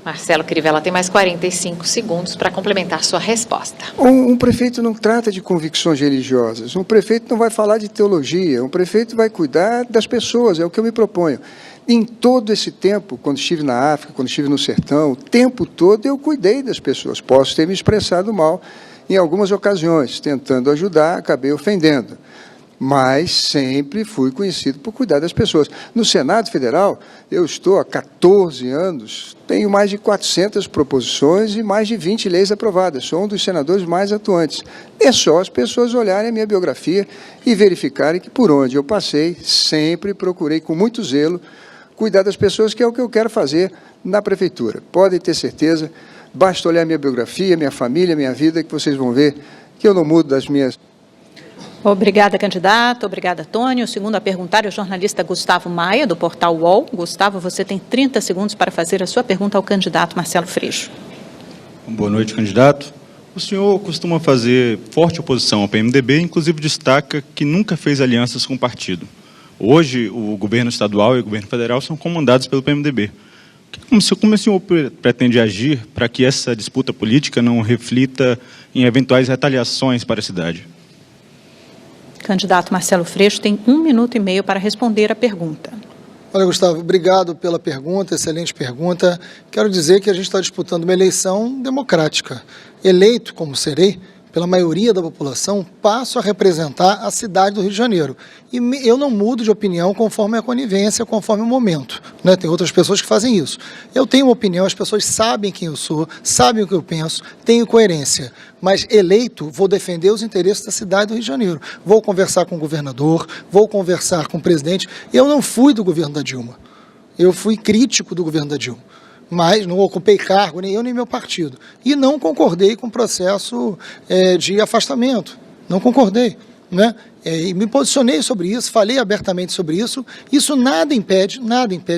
[SPEAKER 1] Marcelo Crivella tem mais 45 segundos para complementar sua resposta.
[SPEAKER 2] Um prefeito não trata de convicções religiosas, um prefeito não vai falar de teologia, um prefeito vai cuidar das pessoas, é o que eu me proponho. Em todo esse tempo, quando estive na África, quando estive no sertão, o tempo todo eu cuidei das pessoas. Posso ter me expressado mal em algumas ocasiões, tentando ajudar, acabei ofendendo. Mas sempre fui conhecido por cuidar das pessoas. No Senado Federal, eu estou há 14 anos, tenho mais de 400 proposições e mais de 20 leis aprovadas. Sou um dos senadores mais atuantes. É só as pessoas olharem a minha biografia e verificarem que, por onde eu passei, sempre procurei, com muito zelo, cuidar das pessoas, que é o que eu quero fazer na Prefeitura. Podem ter certeza, basta olhar minha biografia, minha família, minha vida, que vocês vão ver que eu não mudo das minhas...
[SPEAKER 5] Obrigada, candidato. Obrigada, Tony. O segundo a perguntar é o jornalista Gustavo Maia, do portal UOL. Gustavo, você tem 30 segundos para fazer a sua pergunta ao candidato Marcelo Freixo.
[SPEAKER 7] Boa noite, candidato. O senhor costuma fazer forte oposição ao PMDB, inclusive destaca que nunca fez alianças com o partido. Hoje, o governo estadual e o governo federal são comandados pelo PMDB. Como o senhor pretende agir para que essa disputa política não reflita em eventuais retaliações para a cidade?
[SPEAKER 5] Candidato Marcelo Freixo tem 1 minuto e meio para responder a pergunta.
[SPEAKER 3] Olha, Gustavo, obrigado pela pergunta, excelente pergunta. Quero dizer que a gente está disputando uma eleição democrática. Eleito, como serei, pela maioria da população, passo a representar a cidade do Rio de Janeiro. E eu não mudo de opinião conforme a conivência, conforme o momento, né? Tem outras pessoas que fazem isso. Eu tenho uma opinião, as pessoas sabem quem eu sou, sabem o que eu penso, tenho coerência. Mas eleito, vou defender os interesses da cidade do Rio de Janeiro. Vou conversar com o governador, vou conversar com o presidente. Eu não fui do governo da Dilma. Eu fui crítico do governo da Dilma. Mas não ocupei cargo, nem eu nem meu partido. E não concordei com o processo de afastamento. Não concordei, né? E me posicionei sobre isso, falei abertamente sobre isso. Isso nada impede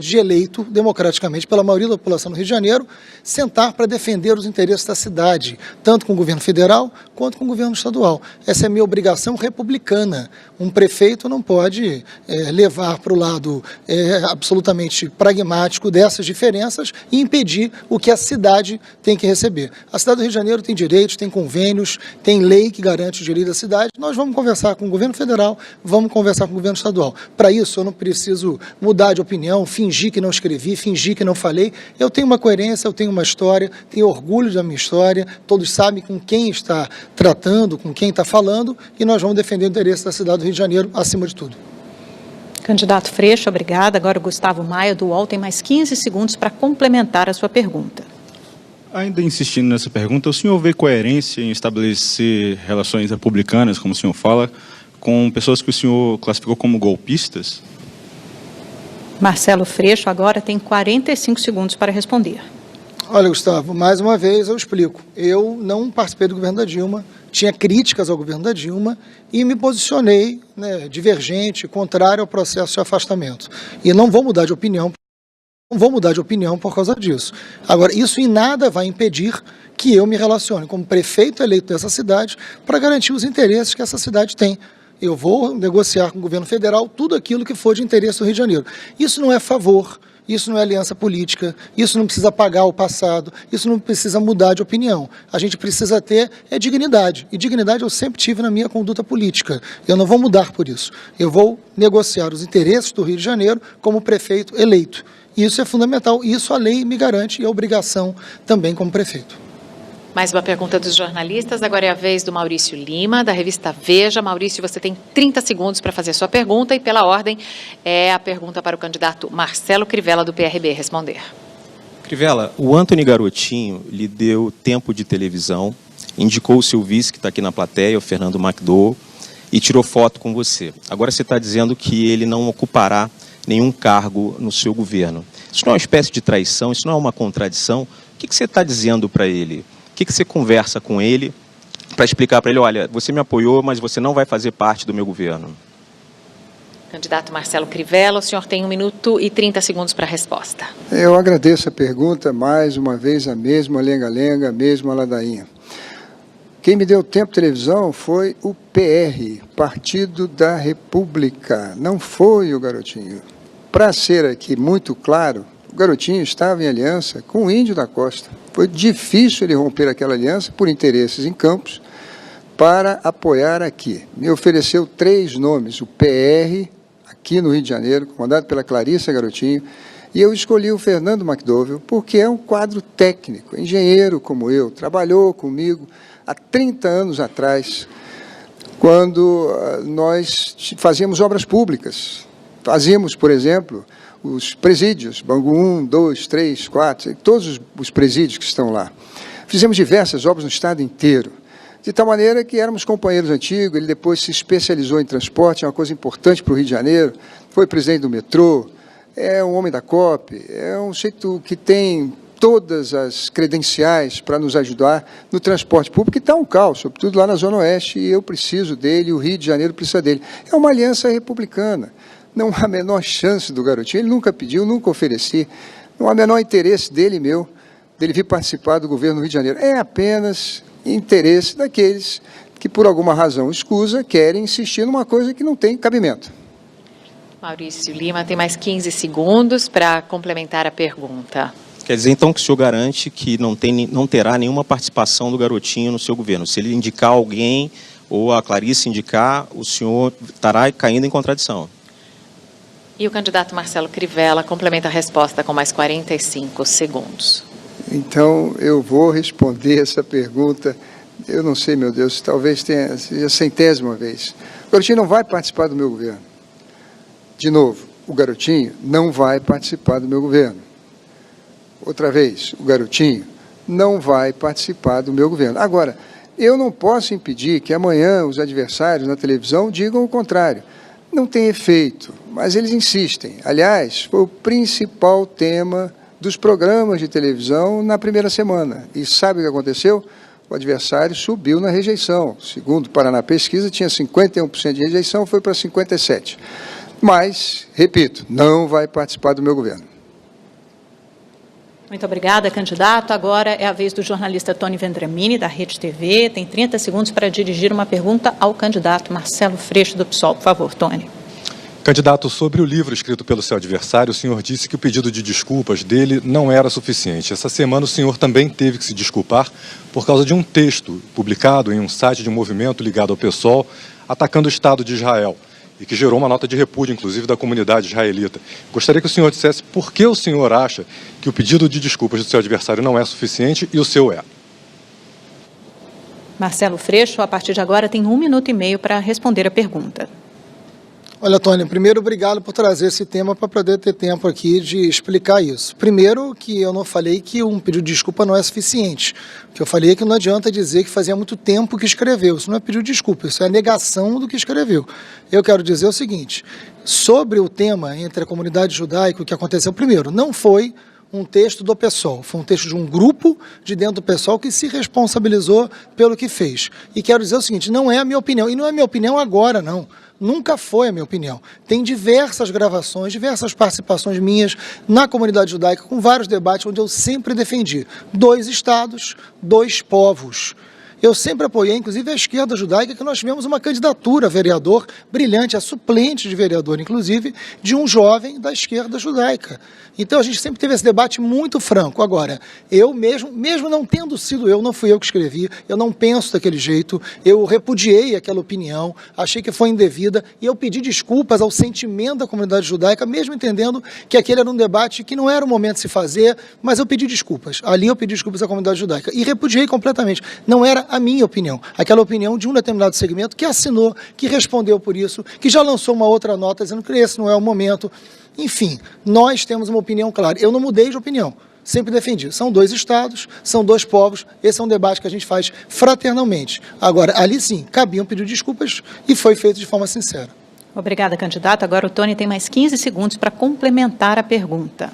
[SPEAKER 3] de eleito democraticamente pela maioria da população do Rio de Janeiro sentar para defender os interesses da cidade, tanto com o governo federal quanto com o governo estadual. Essa é a minha obrigação republicana. Um prefeito não pode levar para o lado absolutamente pragmático dessas diferenças e impedir o que a cidade tem que receber. A cidade do Rio de Janeiro tem direitos, tem convênios, tem lei que garante o direito da cidade. Nós vamos conversar com o governo federal, vamos conversar com o governo estadual. Para isso, eu não preciso mudar de opinião, fingir que não escrevi, fingir que não falei. Eu tenho uma coerência, eu tenho uma história, tenho orgulho da minha história, todos sabem com quem está tratando, com quem está falando, e nós vamos defender o interesse da cidade do Rio de Janeiro acima de tudo.
[SPEAKER 5] Candidato Freixo, obrigada. Agora o Gustavo Maia, do UOL, tem mais 15 segundos para complementar a sua pergunta.
[SPEAKER 7] Ainda insistindo nessa pergunta, o senhor vê coerência em estabelecer relações republicanas, como o senhor fala, com pessoas que o senhor classificou como golpistas?
[SPEAKER 5] Marcelo Freixo agora tem 45 segundos para responder.
[SPEAKER 3] Olha, Gustavo, mais uma vez eu explico. Eu não participei do governo da Dilma, tinha críticas ao governo da Dilma e me posicionei, né, divergente, contrário ao processo de afastamento. E não vou mudar de opinião. Não vou mudar de opinião por causa disso. Agora, isso em nada vai impedir que eu me relacione como prefeito eleito dessa cidade para garantir os interesses que essa cidade tem. Eu vou negociar com o governo federal tudo aquilo que for de interesse do Rio de Janeiro. Isso não é favor, isso não é aliança política, isso não precisa apagar o passado, isso não precisa mudar de opinião. A gente precisa ter dignidade, e dignidade eu sempre tive na minha conduta política. Eu não vou mudar por isso. Eu vou negociar os interesses do Rio de Janeiro como prefeito eleito. Isso é fundamental, isso a lei me garante e a obrigação também como prefeito.
[SPEAKER 1] Mais uma pergunta dos jornalistas, agora é a vez do Maurício Lima, da revista Veja. Maurício, você tem 30 segundos para fazer sua pergunta e, pela ordem, é a pergunta para o candidato Marcelo Crivella, do PRB, responder.
[SPEAKER 8] Crivella, o Antony Garotinho lhe deu tempo de televisão, indicou o seu vice, que está aqui na plateia, o Fernando McDowell, e tirou foto com você. Agora você está dizendo que ele não ocupará nenhum cargo no seu governo. Isso não é uma espécie de traição? Isso não é uma contradição? O que você está dizendo para ele? O que você conversa com ele para explicar para ele, olha, você me apoiou, mas você não vai fazer parte do meu governo?
[SPEAKER 1] Candidato Marcelo Crivella, o senhor tem 1 minuto e 30 segundos para a resposta.
[SPEAKER 2] Eu agradeço a pergunta, mais uma vez a mesma lenga-lenga, a mesma ladainha. Quem me deu tempo de televisão foi o PR, Partido da República, não foi o Garotinho. Para ser aqui muito claro, o Garotinho estava em aliança com o Índio da Costa. Foi difícil ele romper aquela aliança por interesses em Campos para apoiar aqui. Me ofereceu 3 nomes, o PR, aqui no Rio de Janeiro, comandado pela Clarissa Garotinho, e eu escolhi o Fernando McDowell porque é um quadro técnico, engenheiro como eu, trabalhou comigo há 30 anos atrás, quando nós fazíamos obras públicas. Fazíamos, por exemplo, os presídios, Bangu 1, 2, 3, 4, todos os presídios que estão lá. Fizemos diversas obras no estado inteiro, de tal maneira que éramos companheiros antigos, ele depois se especializou em transporte, é uma coisa importante para o Rio de Janeiro, foi presidente do metrô, é um homem da COP, é um sujeito que tem todas as credenciais para nos ajudar no transporte público, que está um caos, sobretudo lá na Zona Oeste, e eu preciso dele, e o Rio de Janeiro precisa dele. É uma aliança republicana. Não há a menor chance do Garotinho, ele nunca pediu, nunca ofereci, não há o menor interesse dele e meu, dele vir participar do governo do Rio de Janeiro. É apenas interesse daqueles que, por alguma razão escusa, querem insistir numa coisa que não tem cabimento.
[SPEAKER 1] Maurício Lima tem mais 15 segundos para complementar a pergunta.
[SPEAKER 8] Quer dizer, então, que o senhor garante que não terá nenhuma participação do Garotinho no seu governo. Se ele indicar alguém ou a Clarice indicar, o senhor estará caindo em contradição.
[SPEAKER 1] E o candidato Marcelo Crivella complementa a resposta com mais 45 segundos.
[SPEAKER 2] Então, eu vou responder essa pergunta, eu não sei, meu Deus, talvez seja a 100ª vez. O Garotinho não vai participar do meu governo. De novo, o Garotinho não vai participar do meu governo. Outra vez, o Garotinho não vai participar do meu governo. Agora, eu não posso impedir que amanhã os adversários na televisão digam o contrário. Não tem efeito, mas eles insistem. Aliás, foi o principal tema dos programas de televisão na primeira semana. E sabe o que aconteceu? O adversário subiu na rejeição. Segundo o Paraná Pesquisa, tinha 51% de rejeição, foi para 57%. Mas, repito, não vai participar do meu governo.
[SPEAKER 5] Muito obrigada, candidato. Agora é a vez do jornalista Tony Vendramini, da Rede TV. Tem 30 segundos para dirigir uma pergunta ao candidato Marcelo Freixo, do PSOL. Por favor, Tony.
[SPEAKER 6] Candidato, sobre o livro escrito pelo seu adversário, o senhor disse que o pedido de desculpas dele não era suficiente. Essa semana o senhor também teve que se desculpar por causa de um texto publicado em um site de um movimento ligado ao PSOL, atacando o Estado de Israel, e que gerou uma nota de repúdio, inclusive, da comunidade israelita. Gostaria que o senhor dissesse por que o senhor acha que o pedido de desculpas do seu adversário não é suficiente e o seu é.
[SPEAKER 5] Marcelo Freixo, a partir de agora, tem 1 minuto e meio para responder a pergunta.
[SPEAKER 3] Olha, Tony, primeiro, obrigado por trazer esse tema para poder ter tempo aqui de explicar isso. Primeiro, que eu não falei que um pedido de desculpa não é suficiente. O que eu falei é que não adianta dizer que fazia muito tempo que escreveu. Isso não é pedido de desculpa, isso é a negação do que escreveu. Eu quero dizer o seguinte, sobre o tema entre a comunidade judaica, o que aconteceu primeiro, não foi um texto do PSOL, foi um texto de um grupo de dentro do PSOL que se responsabilizou pelo que fez. E quero dizer o seguinte, não é a minha opinião, e não é a minha opinião agora, não. Nunca foi a minha opinião. Tem diversas gravações, diversas participações minhas na comunidade judaica, com vários debates onde eu sempre defendi 2 estados, 2 povos. Eu sempre apoiei, inclusive, a esquerda judaica, que nós tivemos uma candidatura a vereador brilhante, a suplente de vereador, inclusive, de um jovem da esquerda judaica. Então, a gente sempre teve esse debate muito franco. Agora, eu mesmo não tendo sido eu, não fui eu que escrevi, eu não penso daquele jeito, eu repudiei aquela opinião, achei que foi indevida, e eu pedi desculpas ao sentimento da comunidade judaica, mesmo entendendo que aquele era um debate que não era o momento de se fazer, mas eu pedi desculpas. Ali eu pedi desculpas à comunidade judaica. E repudiei completamente. Não era a minha opinião, aquela opinião de um determinado segmento que assinou, que respondeu por isso, que já lançou uma outra nota dizendo que esse não é o momento. Enfim, nós temos uma opinião clara. Eu não mudei de opinião, sempre defendi. São 2 estados, são 2 povos, esse é um debate que a gente faz fraternalmente. Agora, ali sim, cabia um pedido de desculpas e foi feito de forma sincera.
[SPEAKER 5] Obrigada, candidato. Agora o Tony tem mais 15 segundos para complementar a pergunta.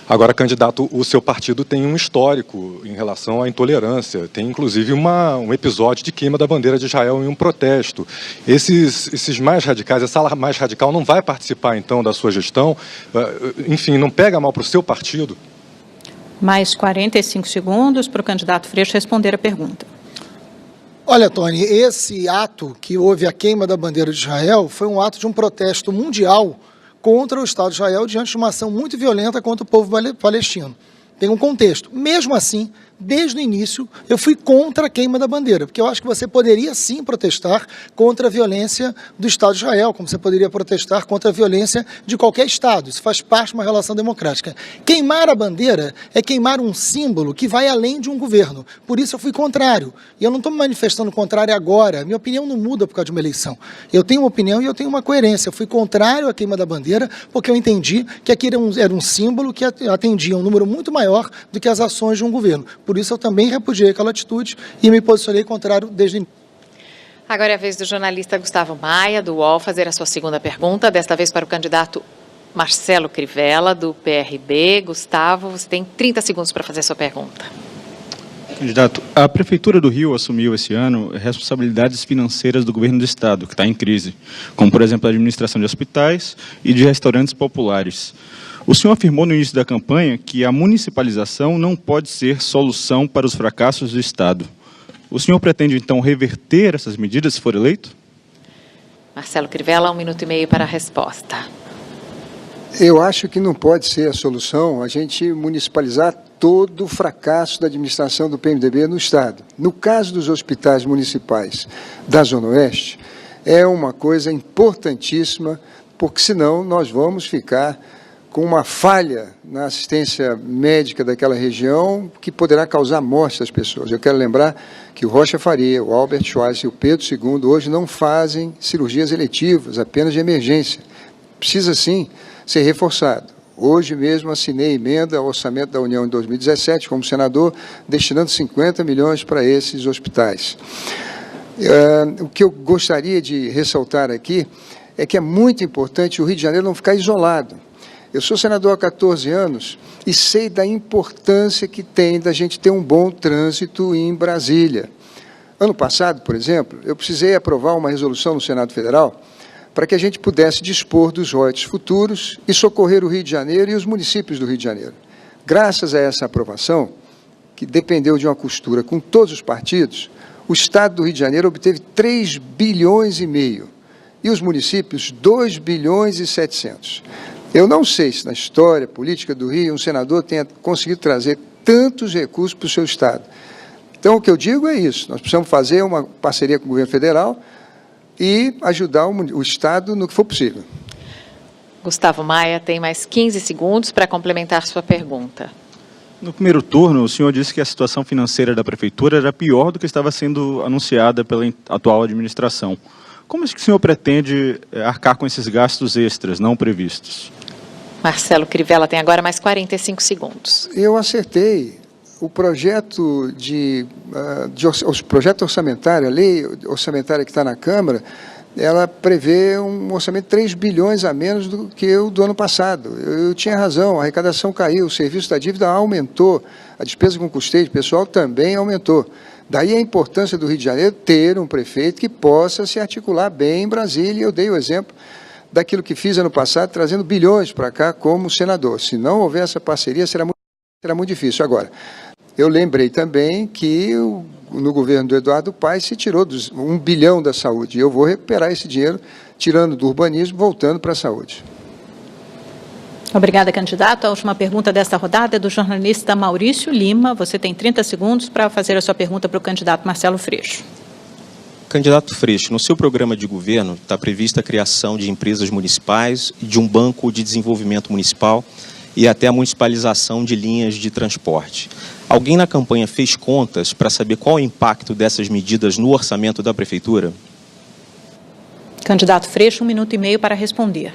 [SPEAKER 6] Agora, candidato, o seu partido tem um histórico em relação à intolerância. Tem, inclusive, um episódio de queima da bandeira de Israel em um protesto. Esses mais radicais, essa ala mais radical não vai participar, então, da sua gestão? Enfim, não pega mal para o seu partido?
[SPEAKER 5] Mais 45 segundos para o candidato Freixo responder a pergunta.
[SPEAKER 3] Olha, Tony, esse ato que houve a queima da bandeira de Israel foi um ato de um protesto mundial contra o Estado de Israel diante de uma ação muito violenta contra o povo palestino. Tem um contexto. Mesmo assim, desde o início, eu fui contra a queima da bandeira, porque eu acho que você poderia sim protestar contra a violência do Estado de Israel, como você poderia protestar contra a violência de qualquer Estado. Isso faz parte de uma relação democrática. Queimar a bandeira é queimar um símbolo que vai além de um governo. Por isso eu fui contrário. E eu não estou me manifestando contrário agora. Minha opinião não muda por causa de uma eleição. Eu tenho uma opinião e eu tenho uma coerência. Eu fui contrário à queima da bandeira porque eu entendi que aquilo era um símbolo que atendia um número muito maior do que as ações de um governo. Por isso eu também repudiei aquela atitude e me posicionei contrário desde o início.
[SPEAKER 1] Agora é a vez do jornalista Gustavo Maia, do UOL, fazer a sua segunda pergunta, desta vez para o candidato Marcelo Crivella, do PRB. Gustavo, você tem 30 segundos para fazer a sua pergunta.
[SPEAKER 7] Candidato, a Prefeitura do Rio assumiu esse ano responsabilidades financeiras do governo do Estado, que está em crise, como, por exemplo, a administração de hospitais e de restaurantes populares. O senhor afirmou no início da campanha que a municipalização não pode ser solução para os fracassos do Estado. O senhor pretende, então, reverter essas medidas se for eleito?
[SPEAKER 1] Marcelo Crivella, 1 minuto e meio para a resposta.
[SPEAKER 2] Eu acho que não pode ser a solução a gente municipalizar todo o fracasso da administração do PMDB no Estado. No caso dos hospitais municipais da Zona Oeste, é uma coisa importantíssima, porque senão nós vamos ficar com uma falha na assistência médica daquela região que poderá causar morte das pessoas. Eu quero lembrar que o Rocha Faria, o Albert Schweitzer e o Pedro II hoje não fazem cirurgias eletivas, apenas de emergência. Precisa, sim, ser reforçado. Hoje mesmo assinei emenda ao orçamento da União em 2017, como senador, destinando 50 milhões para esses hospitais. O que eu gostaria de ressaltar aqui é que é muito importante o Rio de Janeiro não ficar isolado. Eu sou senador há 14 anos e sei da importância que tem da gente ter um bom trânsito em Brasília. Ano passado, por exemplo, eu precisei aprovar uma resolução no Senado Federal para que a gente pudesse dispor dos royalties futuros e socorrer o Rio de Janeiro e os municípios do Rio de Janeiro. Graças a essa aprovação, que dependeu de uma costura com todos os partidos, o Estado do Rio de Janeiro obteve 3 bilhões e meio e os municípios 2 bilhões e 700. Eu não sei se na história política do Rio um senador tenha conseguido trazer tantos recursos para o seu Estado. Então, o que eu digo é isso, nós precisamos fazer uma parceria com o governo federal e ajudar o Estado no que for possível.
[SPEAKER 1] Gustavo Maia tem mais 15 segundos para complementar sua pergunta.
[SPEAKER 7] No primeiro turno, o senhor disse que a situação financeira da Prefeitura era pior do que estava sendo anunciada pela atual administração. Como é que o senhor pretende arcar com esses gastos extras não previstos?
[SPEAKER 1] Marcelo Crivella tem agora mais 45 segundos.
[SPEAKER 2] Eu acertei. O projeto projeto orçamentário, a lei orçamentária que está na Câmara, ela prevê um orçamento de 3 bilhões a menos do que o do ano passado. Eu tinha razão, a arrecadação caiu, o serviço da dívida aumentou, a despesa com custeio de pessoal também aumentou. Daí a importância do Rio de Janeiro ter um prefeito que possa se articular bem em Brasília. Eu dei o exemplo daquilo que fiz ano passado, trazendo bilhões para cá como senador. Se não houver essa parceria, será muito difícil. Agora, eu lembrei também que no governo do Eduardo Paes se tirou 1 bilhão da saúde. E eu vou recuperar esse dinheiro, tirando do urbanismo, voltando para a saúde.
[SPEAKER 5] Obrigada, candidato. A última pergunta desta rodada é do jornalista Maurício Lima. Você tem 30 segundos para fazer a sua pergunta para o candidato Marcelo Freixo.
[SPEAKER 8] Candidato Freixo, no seu programa de governo está prevista a criação de empresas municipais e de um banco de desenvolvimento municipal e até a municipalização de linhas de transporte. Alguém na campanha fez contas para saber qual é o impacto dessas medidas no orçamento da Prefeitura?
[SPEAKER 5] Candidato Freixo, 1 minuto e meio para responder.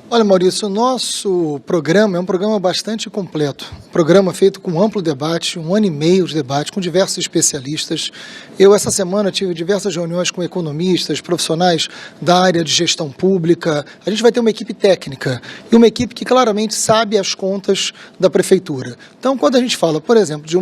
[SPEAKER 3] Olha, Maurício, o nosso programa é um programa bastante completo. Um programa feito com amplo debate, 1 ano e meio de debate, com diversos especialistas. Eu, essa semana, tive diversas reuniões com economistas, profissionais da área de gestão pública. A gente vai ter uma equipe técnica e uma equipe que claramente sabe as contas da Prefeitura. Então, quando a gente fala, por exemplo, de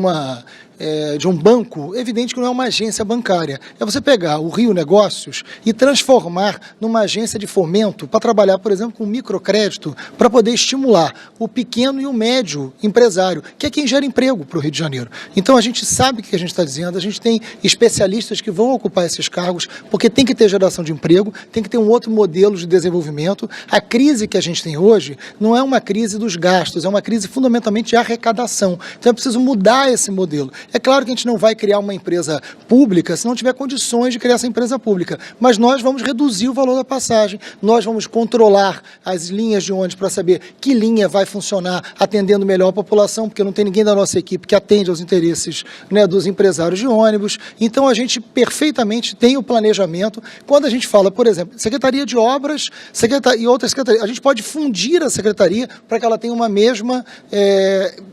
[SPEAKER 3] um banco, é evidente que não é uma agência bancária. É você pegar o Rio Negócios e transformar numa agência de fomento para trabalhar, por exemplo, com microcrédito, para poder estimular o pequeno e o médio empresário, que é quem gera emprego para o Rio de Janeiro. Então, a gente sabe o que a gente está dizendo, a gente tem especialistas que vão ocupar esses cargos, porque tem que ter geração de emprego, tem que ter um outro modelo de desenvolvimento. A crise que a gente tem hoje não é uma crise dos gastos, é uma crise fundamentalmente de arrecadação. Então, é preciso mudar esse modelo. É claro que a gente não vai criar uma empresa pública se não tiver condições de criar essa empresa pública, mas nós vamos reduzir o valor da passagem, nós vamos controlar as linhas de ônibus para saber que linha vai funcionar atendendo melhor a população, porque não tem ninguém da nossa equipe que atende aos interesses, né, dos empresários de ônibus. Então, a gente perfeitamente tem o planejamento. Quando a gente fala, por exemplo, Secretaria de Obras e outras secretarias, a gente pode fundir a secretaria para que ela tenha uma mesma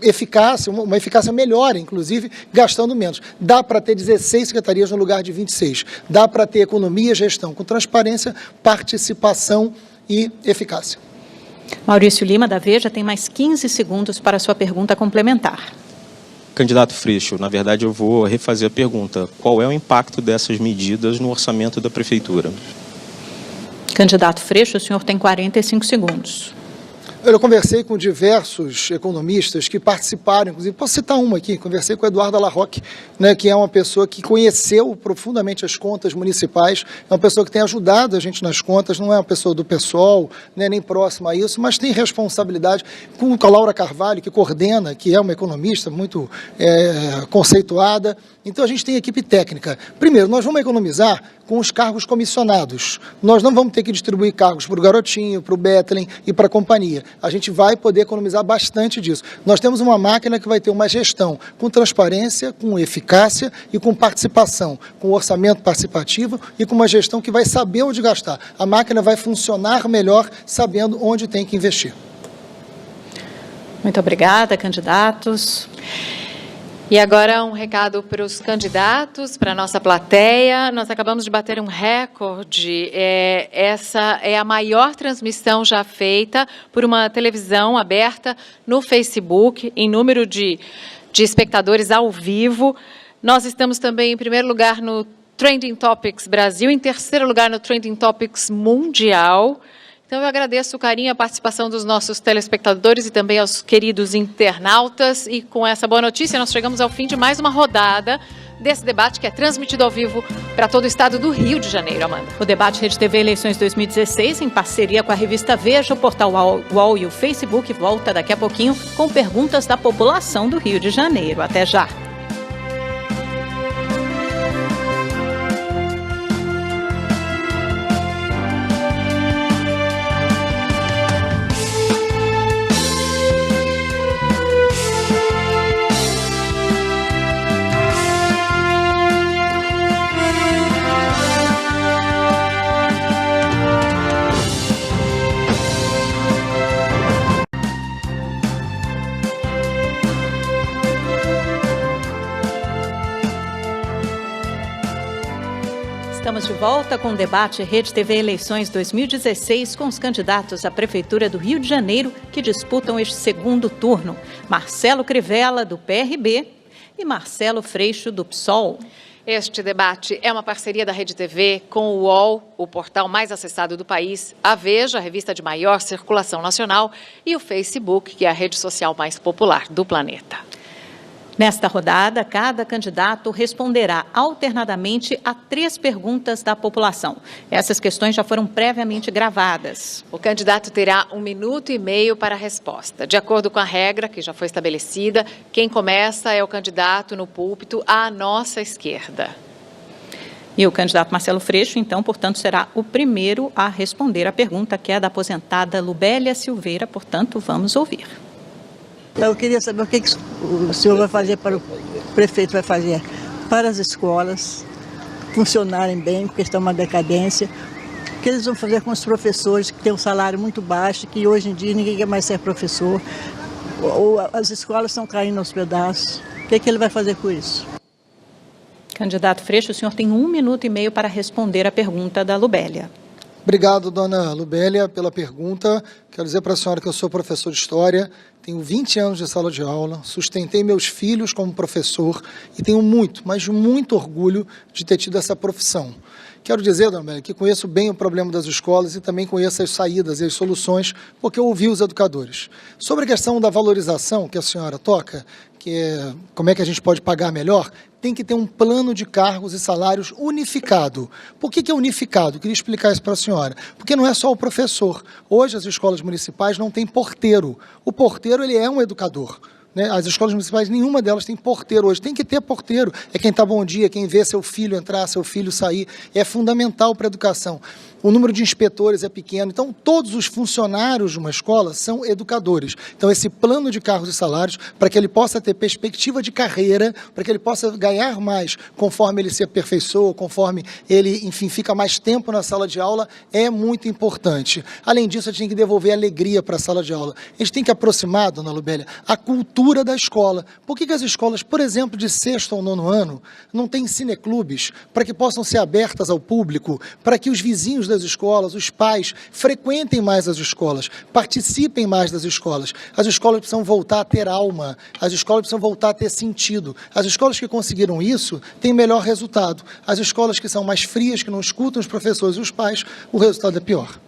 [SPEAKER 3] eficácia, uma eficácia melhor, inclusive, gastando menos. Dá para ter 16 secretarias no lugar de 26. Dá para ter economia e gestão com transparência, participação e eficácia.
[SPEAKER 5] Maurício Lima, da Veja, tem mais 15 segundos para a sua pergunta complementar.
[SPEAKER 8] Candidato Freixo, na verdade eu vou refazer a pergunta. Qual é o impacto dessas medidas no orçamento da Prefeitura?
[SPEAKER 5] Candidato Freixo, o senhor tem 45 segundos.
[SPEAKER 3] Eu conversei com diversos economistas que participaram, inclusive, posso citar uma aqui, conversei com o Eduardo Alarroque, né, que é uma pessoa que conheceu profundamente as contas municipais, é uma pessoa que tem ajudado a gente nas contas, não é uma pessoa do PSOL, né, nem próxima a isso, mas tem responsabilidade, com a Laura Carvalho, que coordena, que é uma economista muito conceituada. Então, a gente tem equipe técnica. Primeiro, nós vamos economizar com os cargos comissionados. Nós não vamos ter que distribuir cargos para o Garotinho, para o Bethlen e para a companhia. A gente vai poder economizar bastante disso. Nós temos uma máquina que vai ter uma gestão com transparência, com eficácia e com participação, com orçamento participativo e com uma gestão que vai saber onde gastar. A máquina vai funcionar melhor sabendo onde tem que investir.
[SPEAKER 5] Muito obrigada, candidatos.
[SPEAKER 1] E agora um recado para os candidatos, para a nossa plateia. Nós acabamos de bater um recorde. Essa é a maior transmissão já feita por uma televisão aberta no Facebook, em número de espectadores ao vivo. Nós estamos também em primeiro lugar no Trending Topics Brasil, em terceiro lugar no Trending Topics Mundial. Então, eu agradeço o carinho e a participação dos nossos telespectadores e também aos queridos internautas. E com essa boa notícia, nós chegamos ao fim de mais uma rodada desse debate que é transmitido ao vivo para todo o estado do Rio de Janeiro, Amanda.
[SPEAKER 5] O debate Rede TV Eleições 2016, em parceria com a revista Veja, o portal UOL e o Facebook, volta daqui a pouquinho com perguntas da população do Rio de Janeiro. Até já! Estamos de volta com o debate Rede TV Eleições 2016 com os candidatos à Prefeitura do Rio de Janeiro que disputam este segundo turno. Marcelo Crivella, do PRB, e Marcelo Freixo, do PSOL.
[SPEAKER 1] Este debate é uma parceria da Rede TV com o UOL, o portal mais acessado do país, a Veja, a revista de maior circulação nacional, e o Facebook, que é a rede social mais popular do planeta.
[SPEAKER 5] Nesta rodada, cada candidato responderá alternadamente a 3 perguntas da população. Essas questões já foram previamente gravadas.
[SPEAKER 1] O candidato terá 1 minuto e meio para a resposta. De acordo com a regra que já foi estabelecida, quem começa é o candidato no púlpito à nossa esquerda.
[SPEAKER 5] E o candidato Marcelo Freixo, então, portanto, será o primeiro a responder a pergunta, que é da aposentada Lubélia Silveira. Portanto, vamos ouvir.
[SPEAKER 9] Eu queria saber o que o senhor vai fazer para o prefeito vai fazer para as escolas funcionarem bem, porque estão uma decadência. O que eles vão fazer com os professores que têm um salário muito baixo, que hoje em dia ninguém quer mais ser professor. Ou as escolas estão caindo aos pedaços. O que ele vai fazer com isso?
[SPEAKER 5] Candidato Freixo, o senhor tem 1 minuto e meio para responder a pergunta da Lubélia.
[SPEAKER 3] Obrigado, dona Lubélia, pela pergunta. Quero dizer para a senhora que eu sou professor de História, tenho 20 anos de sala de aula, sustentei meus filhos como professor e tenho muito, mas muito orgulho de ter tido essa profissão. Quero dizer, dona Lubélia, que conheço bem o problema das escolas e também conheço as saídas e as soluções, porque eu ouvi os educadores. Sobre a questão da valorização que a senhora toca, que é como é que a gente pode pagar melhor, tem que ter um plano de cargos e salários unificado. Por que é unificado? Eu queria explicar isso para a senhora. Porque não é só o professor. Hoje as escolas municipais não têm porteiro. O porteiro ele é um educador. As escolas municipais, nenhuma delas tem porteiro hoje. Tem que ter porteiro. É quem está bom dia, quem vê seu filho entrar, seu filho sair. É fundamental para a educação. O número de inspetores é pequeno. Então, todos os funcionários de uma escola são educadores. Então, esse plano de cargos e salários, para que ele possa ter perspectiva de carreira, para que ele possa ganhar mais conforme ele se aperfeiçoa, conforme ele, enfim, fica mais tempo na sala de aula, é muito importante. Além disso, a gente tem que devolver alegria para a sala de aula. A gente tem que aproximar, dona Lubélia, a cultura da escola. Por que as escolas, por exemplo, de 6º ao 9º ano, não têm cineclubes para que possam ser abertas ao público, para que os vizinhos das escolas, os pais, frequentem mais as escolas, participem mais das escolas. As escolas precisam voltar a ter alma, as escolas precisam voltar a ter sentido. As escolas que conseguiram isso têm melhor resultado. As escolas que são mais frias, que não escutam os professores e os pais, o resultado é pior.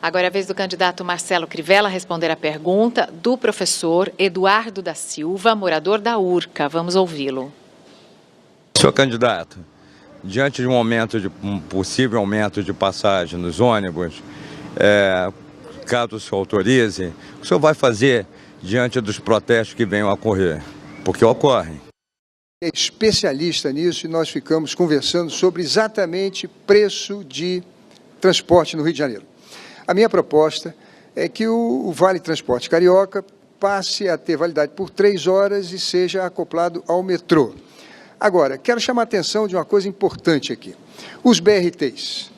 [SPEAKER 1] Agora é a vez do candidato Marcelo Crivella responder a pergunta do professor Eduardo da Silva, morador da Urca. Vamos ouvi-lo.
[SPEAKER 10] Senhor candidato, diante de um possível aumento de passagem nos ônibus, caso o senhor autorize, o que o senhor vai fazer diante dos protestos que venham a ocorrer? Porque ocorrem.
[SPEAKER 2] É especialista nisso e nós ficamos conversando sobre exatamente preço de transporte no Rio de Janeiro. A minha proposta é que o Vale Transporte Carioca passe a ter validade por 3 horas e seja acoplado ao metrô. Agora, quero chamar a atenção de uma coisa importante aqui. Os BRTs.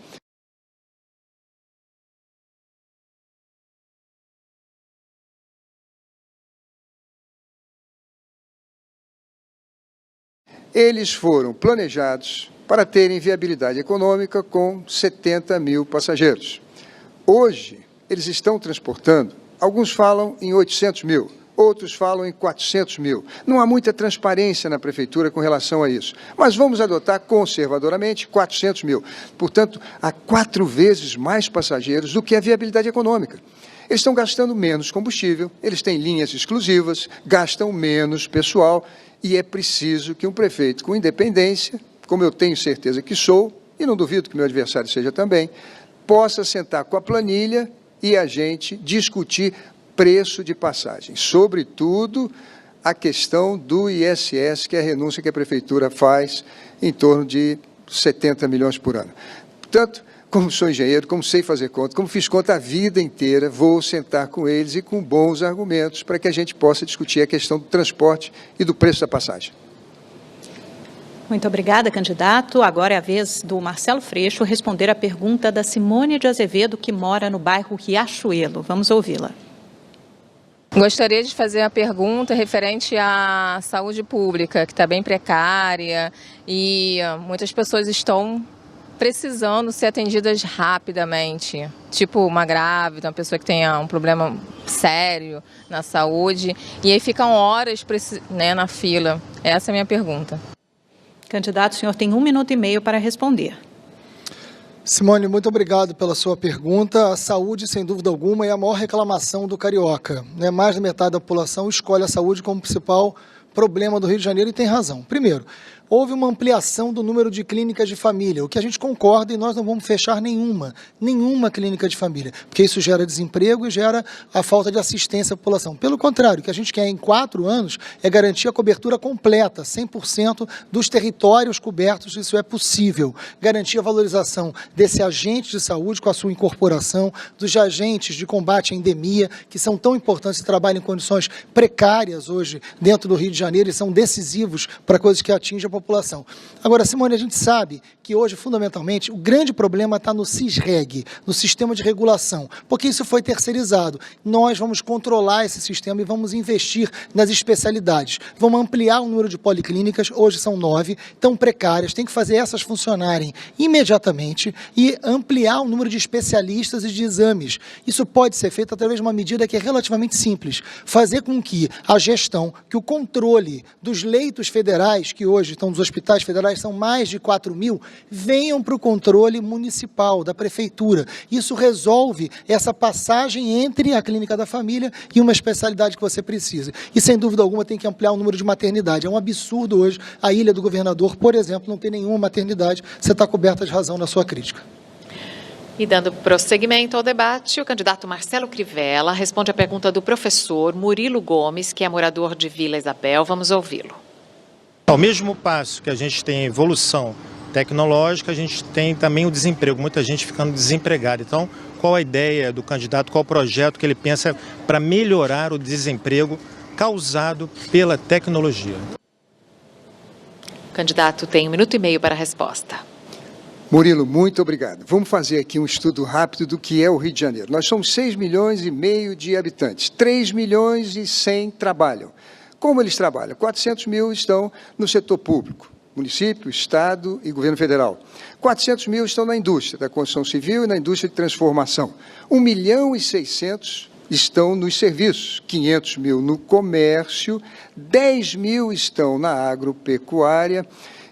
[SPEAKER 2] Eles foram planejados para terem viabilidade econômica com 70 mil passageiros. Hoje, eles estão transportando, alguns falam em 800 mil, outros falam em 400 mil. Não há muita transparência na Prefeitura com relação a isso. Mas vamos adotar conservadoramente 400 mil. Portanto, há 4 vezes mais passageiros do que a viabilidade econômica. Eles estão gastando menos combustível, eles têm linhas exclusivas, gastam menos pessoal e é preciso que um prefeito com independência, como eu tenho certeza que sou, e não duvido que meu adversário seja também, possa sentar com a planilha e a gente discutir preço de passagem. Sobretudo, a questão do ISS, que é a renúncia que a Prefeitura faz em torno de 70 milhões por ano. Portanto, como sou engenheiro, como sei fazer conta, como fiz conta a vida inteira, vou sentar com eles e com bons argumentos para que a gente possa discutir a questão do transporte e do preço da passagem.
[SPEAKER 5] Muito obrigada, candidato. Agora é a vez do Marcelo Freixo responder a pergunta da Simone de Azevedo, que mora no bairro Riachuelo. Vamos ouvi-la.
[SPEAKER 11] Gostaria de fazer a pergunta referente à saúde pública, que está bem precária e muitas pessoas estão precisando ser atendidas rapidamente, tipo uma grávida, uma pessoa que tenha um problema sério na saúde, e aí ficam horas na fila. Essa é a minha pergunta.
[SPEAKER 5] Candidato, o senhor tem 1 minuto e meio para responder.
[SPEAKER 3] Simone, muito obrigado pela sua pergunta. A saúde, sem dúvida alguma, é a maior reclamação do carioca. Mais da metade da população escolhe a saúde como principal problema do Rio de Janeiro e tem razão. Primeiro, houve uma ampliação do número de clínicas de família, o que a gente concorda, e nós não vamos fechar nenhuma clínica de família, porque isso gera desemprego e gera a falta de assistência à população. Pelo contrário, o que a gente quer em 4 anos é garantir a cobertura completa, 100% dos territórios cobertos, isso é possível. Garantir a valorização desse agente de saúde com a sua incorporação, dos agentes de combate à endemia, que são tão importantes e trabalham em condições precárias hoje dentro do Rio de Janeiro e são decisivos para coisas que atingem a população. Agora, Simone, a gente sabe que hoje, fundamentalmente, o grande problema está no SISREG, no sistema de regulação, porque isso foi terceirizado. Nós vamos controlar esse sistema e vamos investir nas especialidades. Vamos ampliar o número de policlínicas, hoje são 9, tão precárias, tem que fazer essas funcionarem imediatamente e ampliar o número de especialistas e de exames. Isso pode ser feito através de uma medida que é relativamente simples, fazer com que a gestão, que o controle dos leitos federais, que hoje estão nos hospitais federais, são mais de 4 mil, venham para o controle municipal, da prefeitura. Isso resolve essa passagem entre a clínica da família e uma especialidade que você precisa. E, sem dúvida alguma, tem que ampliar o número de maternidade. É um absurdo hoje a Ilha do Governador, por exemplo, não ter nenhuma maternidade. Você está coberta de razão na sua crítica.
[SPEAKER 1] E dando prosseguimento ao debate, o candidato Marcelo Crivella responde a pergunta do professor Murilo Gomes, que é morador de Vila Isabel. Vamos ouvi-lo.
[SPEAKER 12] Ao mesmo passo que a gente tem a evolução tecnológica, a gente tem também o desemprego, muita gente ficando desempregada. Então, qual a ideia do candidato, qual o projeto que ele pensa para melhorar o desemprego causado pela tecnologia?
[SPEAKER 1] O candidato tem 1 minuto e meio para a resposta.
[SPEAKER 2] Murilo, muito obrigado. Vamos fazer aqui um estudo rápido do que é o Rio de Janeiro. Nós somos 6,5 milhões de habitantes, 3 milhões e 100 trabalham. Como eles trabalham? 400 mil estão no setor público, município, estado e governo federal. 400 mil estão na indústria da construção civil e na indústria de transformação. 1 milhão e 600 estão nos serviços, 500 mil no comércio, 10 mil estão na agropecuária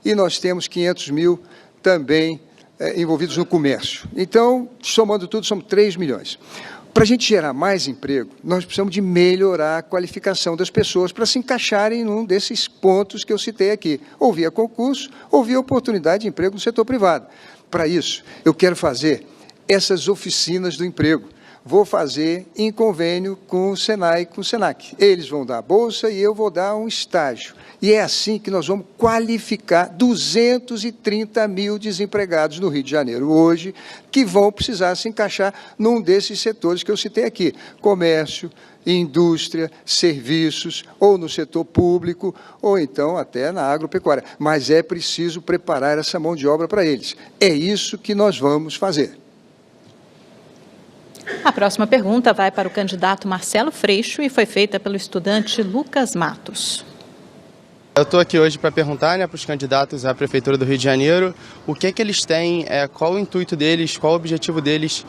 [SPEAKER 2] e nós temos 500 mil também envolvidos no comércio. Então, somando tudo, são 3 milhões. Para a gente gerar mais emprego, nós precisamos de melhorar a qualificação das pessoas para se encaixarem em um desses pontos que eu citei aqui, ou via concurso, ou via oportunidade de emprego no setor privado. Para isso, eu quero fazer essas oficinas do emprego. Vou fazer em convênio com o Senai e com o Senac. Eles vão dar a bolsa e eu vou dar um estágio. E é assim que nós vamos qualificar 230 mil desempregados no Rio de Janeiro hoje, que vão precisar se encaixar num desses setores que eu citei aqui: comércio, indústria, serviços, ou no setor público, ou então até na agropecuária. Mas é preciso preparar essa mão de obra para eles. É isso que nós vamos fazer.
[SPEAKER 5] A próxima pergunta vai para o candidato Marcelo Freixo e foi feita pelo estudante Lucas Matos.
[SPEAKER 13] Eu estou aqui hoje para perguntar, para os candidatos à Prefeitura do Rio de Janeiro o que é que eles têm, qual o intuito deles, qual o objetivo deles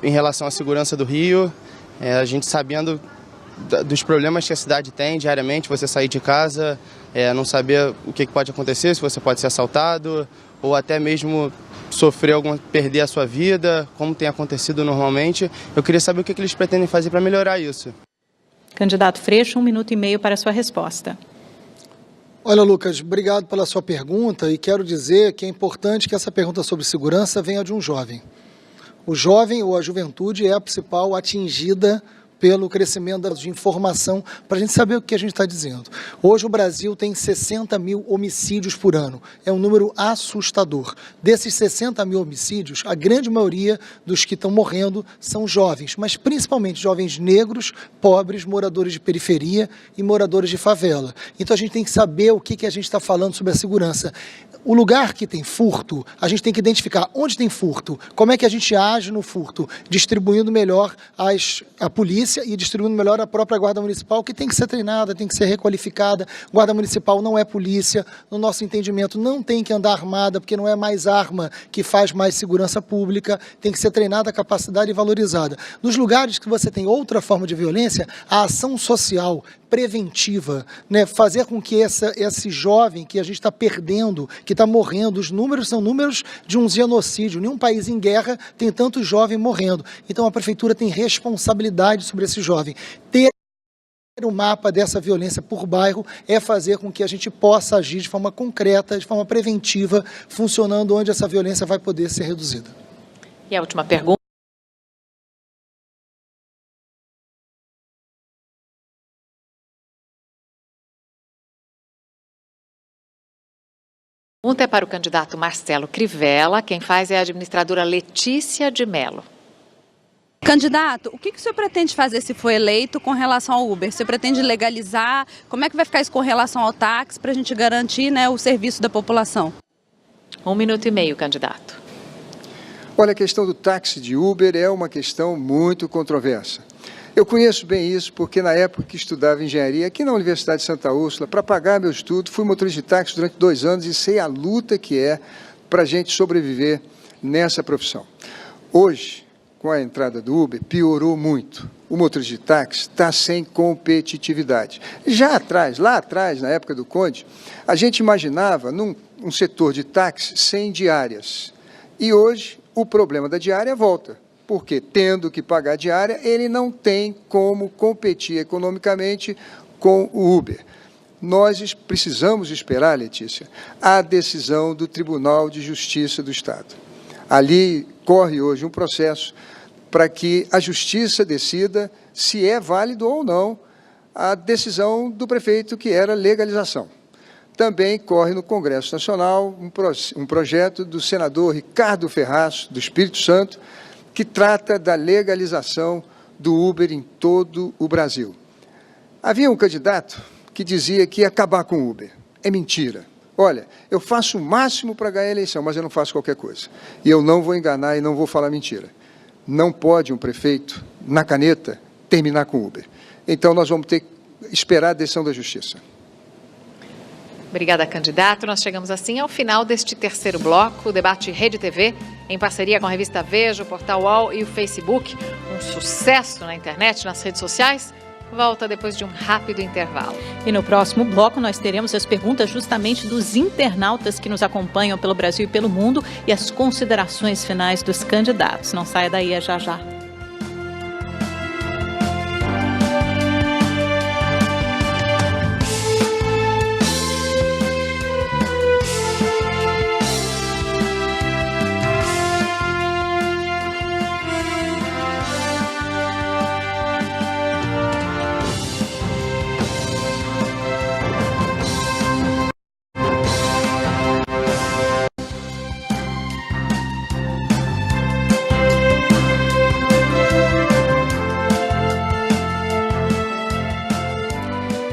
[SPEAKER 13] em relação à segurança do Rio, a gente sabendo dos problemas que a cidade tem diariamente, você sair de casa, não saber o que pode acontecer, se você pode ser assaltado ou até mesmo perder a sua vida, como tem acontecido normalmente. Eu queria saber o que eles pretendem fazer para melhorar isso.
[SPEAKER 5] Candidato Freixo, 1 minuto e meio para a sua resposta.
[SPEAKER 3] Olha, Lucas, obrigado pela sua pergunta e quero dizer que é importante que essa pergunta sobre segurança venha de um jovem. O jovem ou a juventude é a principal atingida pelo crescimento de informação, para a gente saber o que a gente está dizendo. Hoje o Brasil tem 60 mil homicídios por ano. É um número assustador. Desses 60 mil homicídios, a grande maioria dos que estão morrendo são jovens, mas principalmente jovens negros, pobres, moradores de periferia e moradores de favela. Então a gente tem que saber o que a gente está falando sobre a segurança. O lugar que tem furto, a gente tem que identificar onde tem furto, como é que a gente age no furto, distribuindo melhor a polícia e distribuindo melhor a própria Guarda Municipal, que tem que ser treinada, tem que ser requalificada. Guarda Municipal não é polícia, no nosso entendimento não tem que andar armada, porque não é mais arma que faz mais segurança pública, tem que ser treinada, capacidade e valorizada. Nos lugares que você tem outra forma de violência, a ação social preventiva, né, fazer com que esse jovem que a gente está perdendo, que está morrendo, os números são números de um genocídio. Nenhum país em guerra tem tanto jovem morrendo. Então a prefeitura tem responsabilidade sobre esse jovem. Ter o mapa dessa violência por bairro é fazer com que a gente possa agir de forma concreta, de forma preventiva, funcionando onde essa violência vai poder ser reduzida.
[SPEAKER 1] E a última pergunta. A pergunta é para o candidato Marcelo Crivella. Quem faz é a administradora Letícia de Mello.
[SPEAKER 14] Candidato, o que o senhor pretende fazer se for eleito com relação ao Uber? Você pretende legalizar? Como é que vai ficar isso com relação ao táxi para a gente garantir, né, o serviço da população?
[SPEAKER 1] 1 minuto e meio, candidato.
[SPEAKER 2] Olha, a questão do táxi de Uber é uma questão muito controversa. Eu conheço bem isso porque na época que estudava engenharia aqui na Universidade de Santa Úrsula, para pagar meu estudo, fui motorista de táxi durante 2 anos e sei a luta que é para a gente sobreviver nessa profissão. Hoje, com a entrada do Uber, piorou muito. O motorista de táxi está sem competitividade. Lá atrás, na época do Conde, a gente imaginava um setor de táxi sem diárias. E hoje, o problema da diária volta. Porque, tendo que pagar diária, ele não tem como competir economicamente com o Uber. Nós precisamos esperar, Letícia, a decisão do Tribunal de Justiça do Estado. Ali corre hoje um processo para que a Justiça decida se é válido ou não a decisão do prefeito, que era legalização. Também corre no Congresso Nacional um projeto do senador Ricardo Ferraz, do Espírito Santo, que trata da legalização do Uber em todo o Brasil. Havia um candidato que dizia que ia acabar com o Uber. É mentira. Olha, eu faço o máximo para ganhar a eleição, mas eu não faço qualquer coisa. E eu não vou enganar e não vou falar mentira. Não pode um prefeito, na caneta, terminar com o Uber. Então, nós vamos ter que esperar a decisão da Justiça.
[SPEAKER 1] Obrigada, candidato. Nós chegamos assim ao final deste terceiro bloco, o debate Rede TV, em parceria com a revista Veja, o portal UOL e o Facebook. Um sucesso na internet, nas redes sociais. volta depois de um rápido intervalo.
[SPEAKER 5] E no próximo bloco nós teremos as perguntas justamente dos internautas que nos acompanham pelo Brasil e pelo mundo e as considerações finais dos candidatos. Não saia daí, é já já.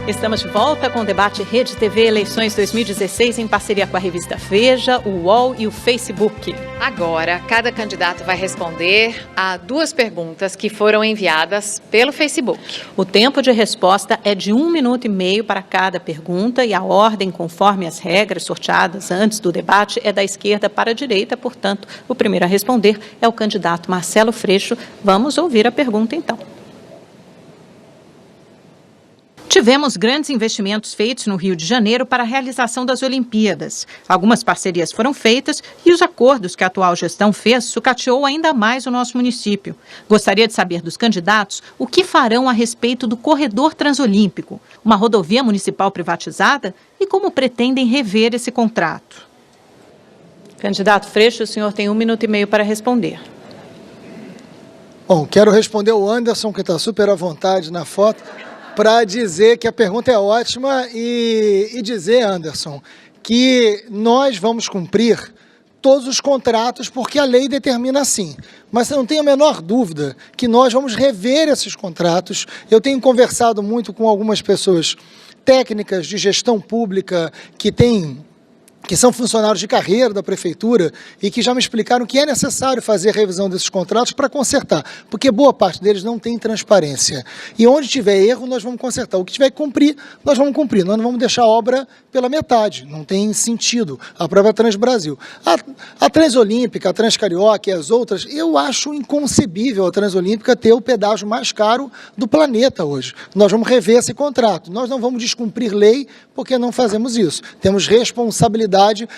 [SPEAKER 5] Estamos de volta com o debate Rede TV Eleições 2016 em parceria com a revista Veja, o UOL e o Facebook.
[SPEAKER 1] Agora, cada candidato vai responder a 2 perguntas que foram enviadas pelo Facebook.
[SPEAKER 5] O tempo de resposta é de 1 minuto e meio para cada pergunta e a ordem, conforme as regras sorteadas antes do debate, é da esquerda para a direita. Portanto, o primeiro a responder é o candidato Marcelo Freixo. Vamos ouvir a pergunta, então. Tivemos grandes investimentos feitos no Rio de Janeiro para a realização das Olimpíadas. Algumas parcerias foram feitas e os acordos que a atual gestão fez sucateou ainda mais o nosso município. Gostaria de saber dos candidatos o que farão a respeito do corredor transolímpico, uma rodovia municipal privatizada, e como pretendem rever esse contrato. Candidato Freixo, o senhor tem 1 minuto e meio para responder.
[SPEAKER 3] Bom, quero responder o Anderson, que está super à vontade na foto, para dizer que a pergunta é ótima e dizer, Anderson, que nós vamos cumprir todos os contratos porque a lei determina assim. Mas você não tem a menor dúvida que nós vamos rever esses contratos. Eu tenho conversado muito com algumas pessoas técnicas de gestão pública que são funcionários de carreira da prefeitura e que já me explicaram que é necessário fazer a revisão desses contratos para consertar, porque boa parte deles não tem transparência. E onde tiver erro, nós vamos consertar. O que tiver que cumprir, nós vamos cumprir. Nós não vamos deixar a obra pela metade. Não tem sentido. A própria Transbrasil. A Transolímpica, a Transcarioca e as outras, eu acho inconcebível a Transolímpica ter o pedágio mais caro do planeta hoje. Nós vamos rever esse contrato. Nós não vamos descumprir lei porque não fazemos isso. Temos responsabilidade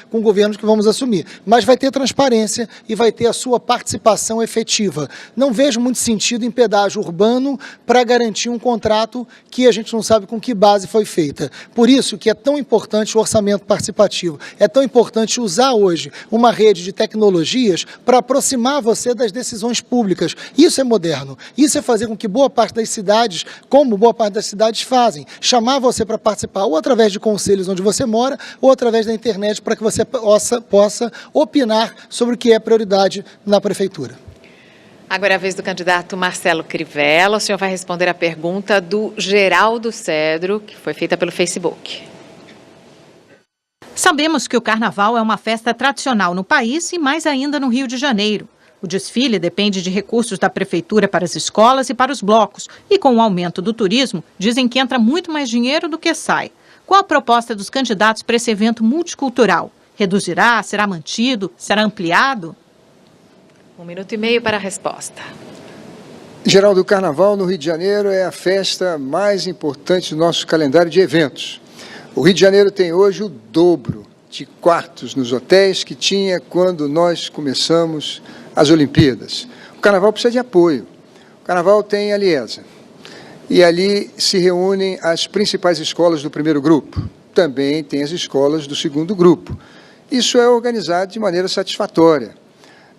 [SPEAKER 3] com governos que vamos assumir. Mas vai ter transparência e vai ter a sua participação efetiva. Não vejo muito sentido em pedágio urbano para garantir um contrato que a gente não sabe com que base foi feita. Por isso que é tão importante o orçamento participativo. É tão importante usar hoje uma rede de tecnologias para aproximar você das decisões públicas. Isso é moderno. Isso é fazer com que boa parte das cidades, como boa parte das cidades fazem, chamar você para participar ou através de conselhos onde você mora ou através da internet, para que você possa opinar sobre o que é prioridade na prefeitura.
[SPEAKER 1] Agora é a vez do candidato Marcelo Crivella. O senhor vai responder a pergunta do Geraldo Cedro, que foi feita pelo Facebook.
[SPEAKER 4] Sabemos que o Carnaval é uma festa tradicional no país e mais ainda no Rio de Janeiro. O desfile depende de recursos da prefeitura para as escolas e para os blocos. E com o aumento do turismo, dizem que entra muito mais dinheiro do que sai. Qual a proposta dos candidatos para esse evento multicultural? Reduzirá? Será mantido? Será ampliado?
[SPEAKER 1] 1 minuto e meio para a resposta.
[SPEAKER 2] Geraldo, o Carnaval no Rio de Janeiro é a festa mais importante do nosso calendário de eventos. O Rio de Janeiro tem hoje o dobro de quartos nos hotéis que tinha quando nós começamos as Olimpíadas. O Carnaval precisa de apoio. O Carnaval tem a Liesa. E ali se reúnem as principais escolas do primeiro grupo. Também tem as escolas do segundo grupo. Isso é organizado de maneira satisfatória.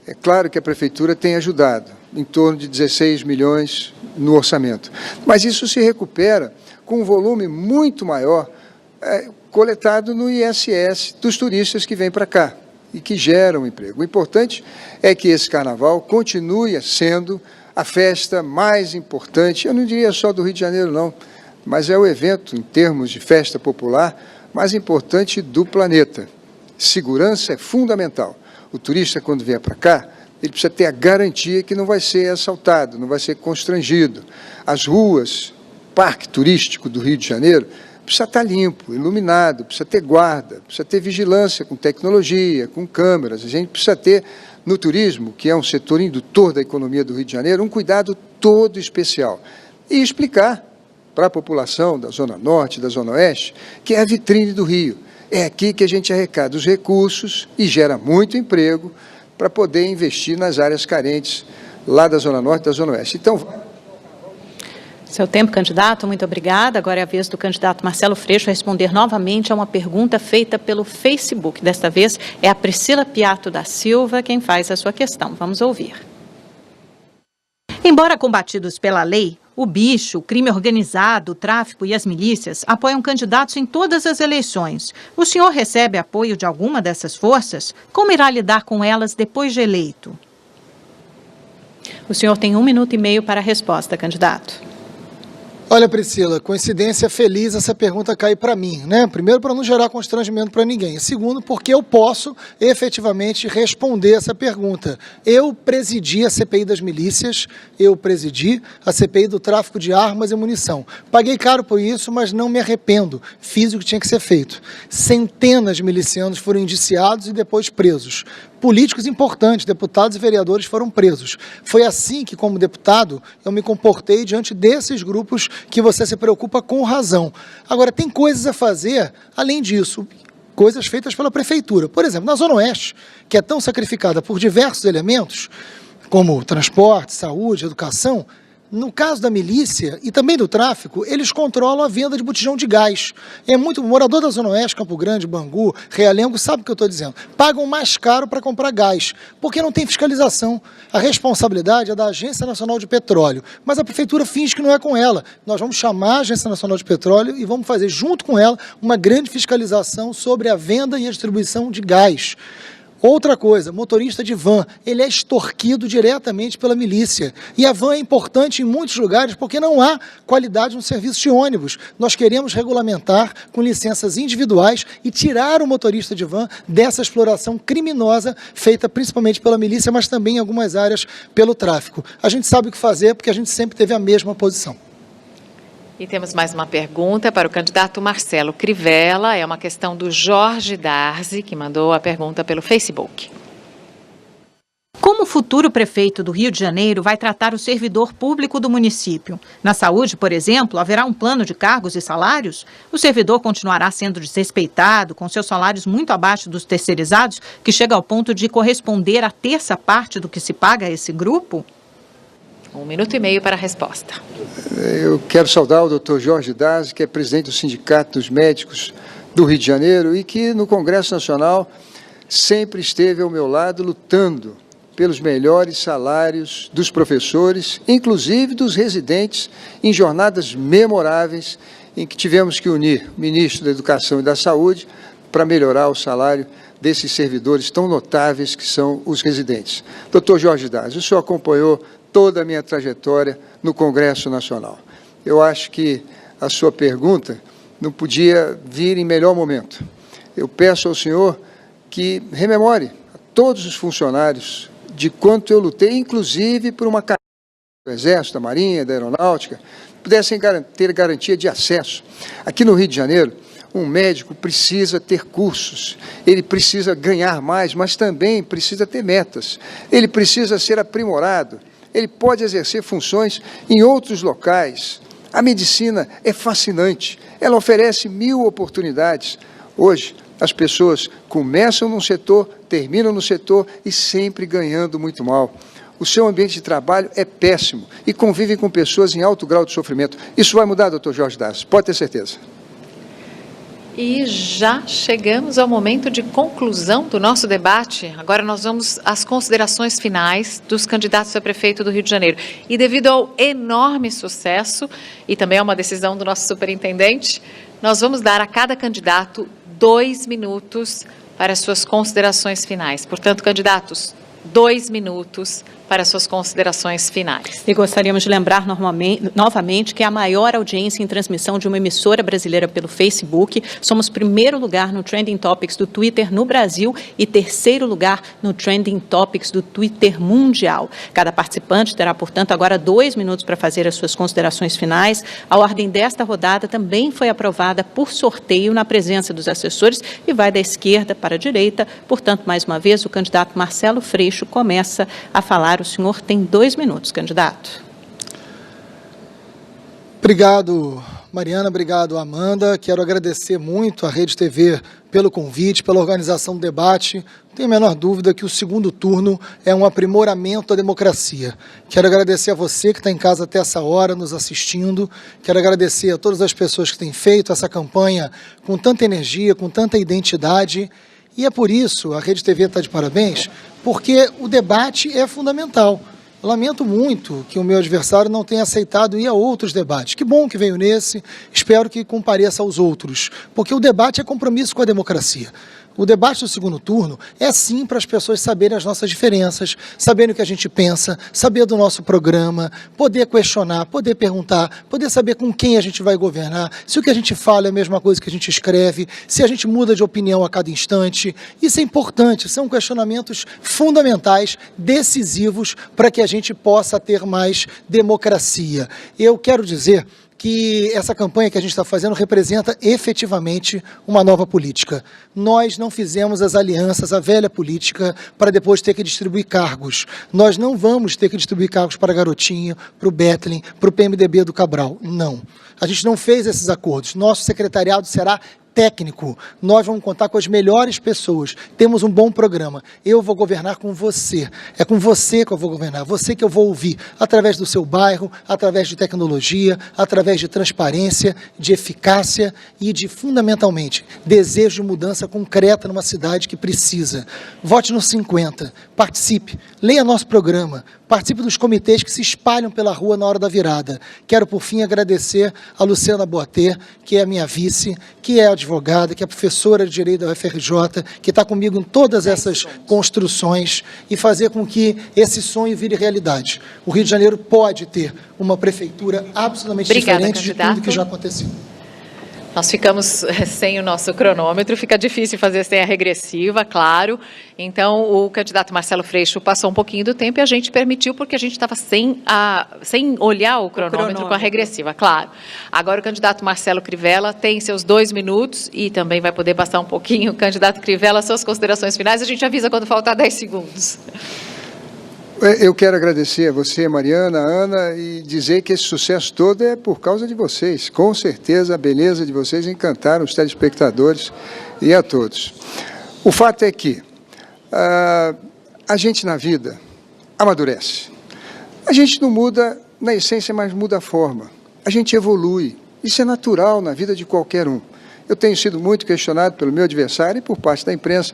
[SPEAKER 2] É claro que a prefeitura tem ajudado, em torno de 16 milhões no orçamento. Mas isso se recupera com um volume muito maior coletado no ISS dos turistas que vêm para cá e que geram emprego. O importante é que esse carnaval continue sendo a festa mais importante, eu não diria só do Rio de Janeiro, não, mas é o evento, em termos de festa popular, mais importante do planeta. Segurança é fundamental. O turista, quando vier para cá, ele precisa ter a garantia que não vai ser assaltado, não vai ser constrangido. As ruas, parque turístico do Rio de Janeiro, precisa estar limpo, iluminado, precisa ter guarda, precisa ter vigilância com tecnologia, com câmeras. A gente precisa ter, no turismo, que é um setor indutor da economia do Rio de Janeiro, um cuidado todo especial. E explicar para a população da Zona Norte, da Zona Oeste, que é a vitrine do Rio. É aqui que a gente arrecada os recursos e gera muito emprego para poder investir nas áreas carentes lá da Zona Norte e da Zona Oeste. Então,
[SPEAKER 5] seu tempo, candidato, muito obrigada. Agora é a vez do candidato Marcelo Freixo responder novamente a uma pergunta feita pelo Facebook. Desta vez é a Priscila Piato da Silva quem faz a sua questão. Vamos ouvir. Embora combatidos pela lei, o bicho, o crime organizado, o tráfico e as milícias apoiam candidatos em todas as eleições. O senhor recebe apoio de alguma dessas forças? Como irá lidar com elas depois de eleito? O senhor tem 1 minuto e meio para a resposta, candidato.
[SPEAKER 3] Olha, Priscila, coincidência feliz essa pergunta cair para mim, né? Primeiro, para não gerar constrangimento para ninguém. Segundo, porque eu posso efetivamente responder essa pergunta. Eu presidi a CPI das milícias, eu presidi a CPI do tráfico de armas e munição. Paguei caro por isso, mas não me arrependo. Fiz o que tinha que ser feito. Centenas de milicianos foram indiciados e depois presos. Políticos importantes, deputados e vereadores foram presos. Foi assim que, como deputado, eu me comportei diante desses grupos que você se preocupa com razão. Agora, tem coisas a fazer, além disso, coisas feitas pela Prefeitura. Por exemplo, na Zona Oeste, que é tão sacrificada por diversos elementos, como transporte, saúde, educação, no caso da milícia e também do tráfico, eles controlam a venda de botijão de gás. O morador da Zona Oeste, Campo Grande, Bangu, Realengo, sabe o que eu estou dizendo. Pagam mais caro para comprar gás, porque não tem fiscalização. A responsabilidade é da Agência Nacional de Petróleo, mas a Prefeitura finge que não é com ela. Nós vamos chamar a Agência Nacional de Petróleo e vamos fazer, junto com ela, uma grande fiscalização sobre a venda e a distribuição de gás. Outra coisa, motorista de van, ele é extorquido diretamente pela milícia. E a van é importante em muitos lugares porque não há qualidade no serviço de ônibus. Nós queremos regulamentar com licenças individuais e tirar o motorista de van dessa exploração criminosa feita principalmente pela milícia, mas também em algumas áreas pelo tráfico. A gente sabe o que fazer porque a gente sempre teve a mesma posição.
[SPEAKER 1] E temos mais uma pergunta para o candidato Marcelo Crivella. É uma questão do Jorge Darzi, que mandou a pergunta pelo Facebook.
[SPEAKER 4] Como o futuro prefeito do Rio de Janeiro vai tratar o servidor público do município? Na saúde, por exemplo, haverá um plano de cargos e salários? O servidor continuará sendo desrespeitado, com seus salários muito abaixo dos terceirizados, que chega ao ponto de corresponder a terça parte do que se paga a esse grupo?
[SPEAKER 1] 1 minuto e meio para a resposta.
[SPEAKER 2] Eu quero saudar o doutor Jorge Darzi, que é presidente do Sindicato dos Médicos do Rio de Janeiro e que no Congresso Nacional sempre esteve ao meu lado lutando pelos melhores salários dos professores, inclusive dos residentes, em jornadas memoráveis em que tivemos que unir o ministro da Educação e da Saúde para melhorar o salário desses servidores tão notáveis que são os residentes. Doutor Jorge Darzi, o senhor acompanhou toda a minha trajetória no Congresso Nacional. Eu acho que a sua pergunta não podia vir em melhor momento. Eu peço ao senhor que rememore a todos os funcionários de quanto eu lutei, inclusive por uma carreira do Exército, da Marinha, da Aeronáutica, pudessem ter garantia de acesso. Aqui no Rio de Janeiro, um médico precisa ter cursos, ele precisa ganhar mais, mas também precisa ter metas, ele precisa ser aprimorado, ele pode exercer funções em outros locais. A medicina é fascinante, ela oferece 1000 oportunidades. Hoje, as pessoas começam num setor, terminam no setor e sempre ganhando muito mal. O seu ambiente de trabalho é péssimo e convivem com pessoas em alto grau de sofrimento. Isso vai mudar, doutor Jorge Darzi, pode ter certeza.
[SPEAKER 1] E já chegamos ao momento de conclusão do nosso debate. Agora nós vamos às considerações finais dos candidatos a prefeito do Rio de Janeiro. E devido ao enorme sucesso, e também a uma decisão do nosso superintendente, nós vamos dar a cada candidato 2 minutos para as suas considerações finais. Portanto, candidatos, 2 minutos para suas considerações finais.
[SPEAKER 5] E gostaríamos de lembrar novamente que é a maior audiência em transmissão de uma emissora brasileira pelo Facebook. Somos 1º lugar no Trending Topics do Twitter no Brasil e 3º lugar no Trending Topics do Twitter mundial. Cada participante terá, portanto, agora 2 minutos para fazer as suas considerações finais. A ordem desta rodada também foi aprovada por sorteio na presença dos assessores e vai da esquerda para a direita. Portanto, mais uma vez, o candidato Marcelo Freixo começa a falar. O senhor tem 2 minutos, candidato.
[SPEAKER 3] Obrigado, Mariana. Obrigado, Amanda. Quero agradecer muito à Rede TV pelo convite, pela organização do debate. Não tenho a menor dúvida que o segundo turno é um aprimoramento da democracia. Quero agradecer a você que está em casa até essa hora, nos assistindo. Quero agradecer a todas as pessoas que têm feito essa campanha com tanta energia, com tanta identidade. E é por isso, a Rede TV está de parabéns, porque o debate é fundamental. Lamento muito que o meu adversário não tenha aceitado ir a outros debates. Que bom que veio nesse, espero que compareça aos outros, porque o debate é compromisso com a democracia. O debate do segundo turno é sim para as pessoas saberem as nossas diferenças, saberem o que a gente pensa, saber do nosso programa, poder questionar, poder perguntar, poder saber com quem a gente vai governar, se o que a gente fala é a mesma coisa que a gente escreve, se a gente muda de opinião a cada instante. Isso é importante, são questionamentos fundamentais, decisivos para que a gente possa ter mais democracia. Eu quero dizer que essa campanha que a gente está fazendo representa efetivamente uma nova política. Nós não fizemos as alianças, a velha política, para depois ter que distribuir cargos. Nós não vamos ter que distribuir cargos para Garotinho, para o Bethlen, para o PMDB do Cabral. Não. A gente não fez esses acordos. Nosso secretariado será técnico, nós vamos contar com as melhores pessoas, temos um bom programa. Eu vou governar com você, é com você que eu vou governar, você que eu vou ouvir, através do seu bairro, através de tecnologia, através de transparência, de eficácia e de, fundamentalmente, desejo de mudança concreta numa cidade que precisa. Vote no 50, participe, leia nosso programa, participe dos comitês que se espalham pela rua na hora da virada. Quero, por fim, agradecer a Luciana Boatê, que é a minha vice, que é advogada, que é professora de Direito da UFRJ, que está comigo em todas essas construções e fazer com que esse sonho vire realidade. O Rio de Janeiro pode ter uma prefeitura absolutamente diferente de tudo que já aconteceu.
[SPEAKER 1] Nós ficamos sem o nosso cronômetro, fica difícil fazer sem a regressiva, claro. Então, o candidato Marcelo Freixo passou um pouquinho do tempo e a gente permitiu, porque a gente estava sem olhar o cronômetro com a regressiva, claro. Agora, o candidato Marcelo Crivella tem seus 2 minutos e também vai poder passar um pouquinho. Candidato Crivella, suas considerações finais, a gente avisa quando faltar 10 segundos.
[SPEAKER 2] Eu quero agradecer a você, Mariana, Ana, e dizer que esse sucesso todo é por causa de vocês. Com certeza, a beleza de vocês encantaram os telespectadores e a todos. O fato é que a gente na vida amadurece. A gente não muda na essência, mas muda a forma. A gente evolui. Isso é natural na vida de qualquer um. Eu tenho sido muito questionado pelo meu adversário e por parte da imprensa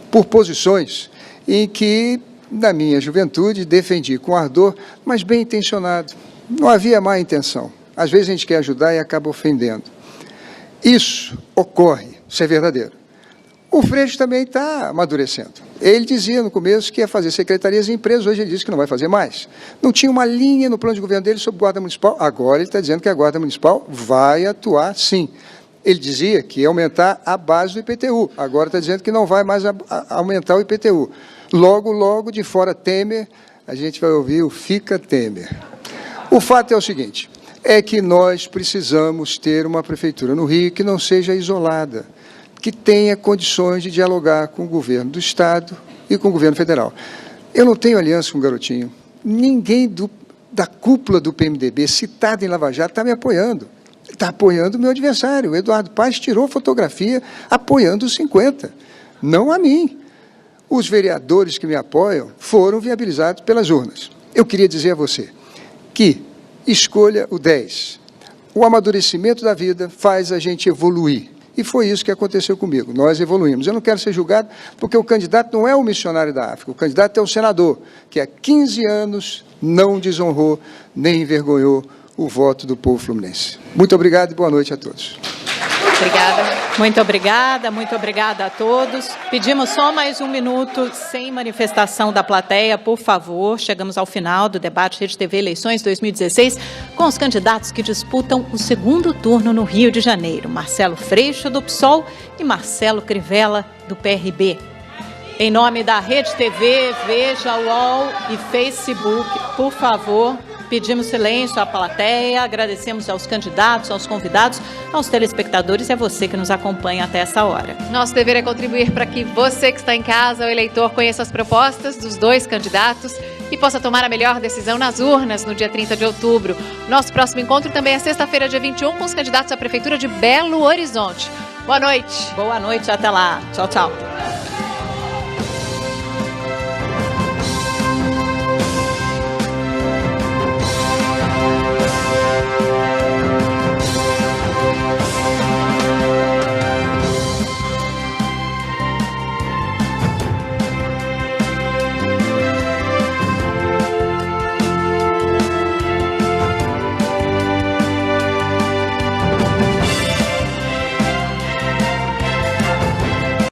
[SPEAKER 2] por posições em que, na minha juventude, defendi com ardor, mas bem intencionado. Não havia má intenção. Às vezes a gente quer ajudar e acaba ofendendo. Isso ocorre, isso é verdadeiro. O Freixo também está amadurecendo. Ele dizia no começo que ia fazer secretarias em empresas, hoje ele diz que não vai fazer mais. Não tinha uma linha no plano de governo dele sobre guarda municipal, agora ele está dizendo que a guarda municipal vai atuar sim. Ele dizia que ia aumentar a base do IPTU, agora está dizendo que não vai mais aumentar o IPTU. Logo, logo, de fora Temer, a gente vai ouvir o Fica Temer. O fato é o seguinte, é que nós precisamos ter uma prefeitura no Rio que não seja isolada, que tenha condições de dialogar com o governo do Estado e com o governo federal. Eu não tenho aliança com o Garotinho. Ninguém da cúpula do PMDB, citado em Lava Jato, está me apoiando. Está apoiando o meu adversário. O Eduardo Paes tirou fotografia apoiando os 50. Não a mim. Os vereadores que me apoiam foram viabilizados pelas urnas. Eu queria dizer a você que escolha o 10. O amadurecimento da vida faz a gente evoluir. E foi isso que aconteceu comigo. Nós evoluímos. Eu não quero ser julgado porque o candidato não é o missionário da África. O candidato é o senador, que há 15 anos não desonrou nem envergonhou o voto do povo fluminense. Muito obrigado e boa noite a todos.
[SPEAKER 5] Obrigada. Muito obrigada a todos. Pedimos só mais 1 minuto sem manifestação da plateia, por favor. Chegamos ao final do debate Rede TV Eleições 2016 com os candidatos que disputam o segundo turno no Rio de Janeiro. Marcelo Freixo, do PSOL, e Marcelo Crivella, do PRB. Em nome da Rede TV, Veja, UOL e Facebook, por favor, Pedimos silêncio à plateia, agradecemos aos candidatos, aos convidados, aos telespectadores e a você que nos acompanha até essa hora.
[SPEAKER 1] Nosso dever é contribuir para que você que está em casa, o eleitor, conheça as propostas dos dois candidatos e possa tomar a melhor decisão nas urnas no dia 30 de outubro. Nosso próximo encontro também é sexta-feira, dia 21, com os candidatos à Prefeitura de Belo Horizonte. Boa noite.
[SPEAKER 5] Boa noite, até lá. Tchau, tchau.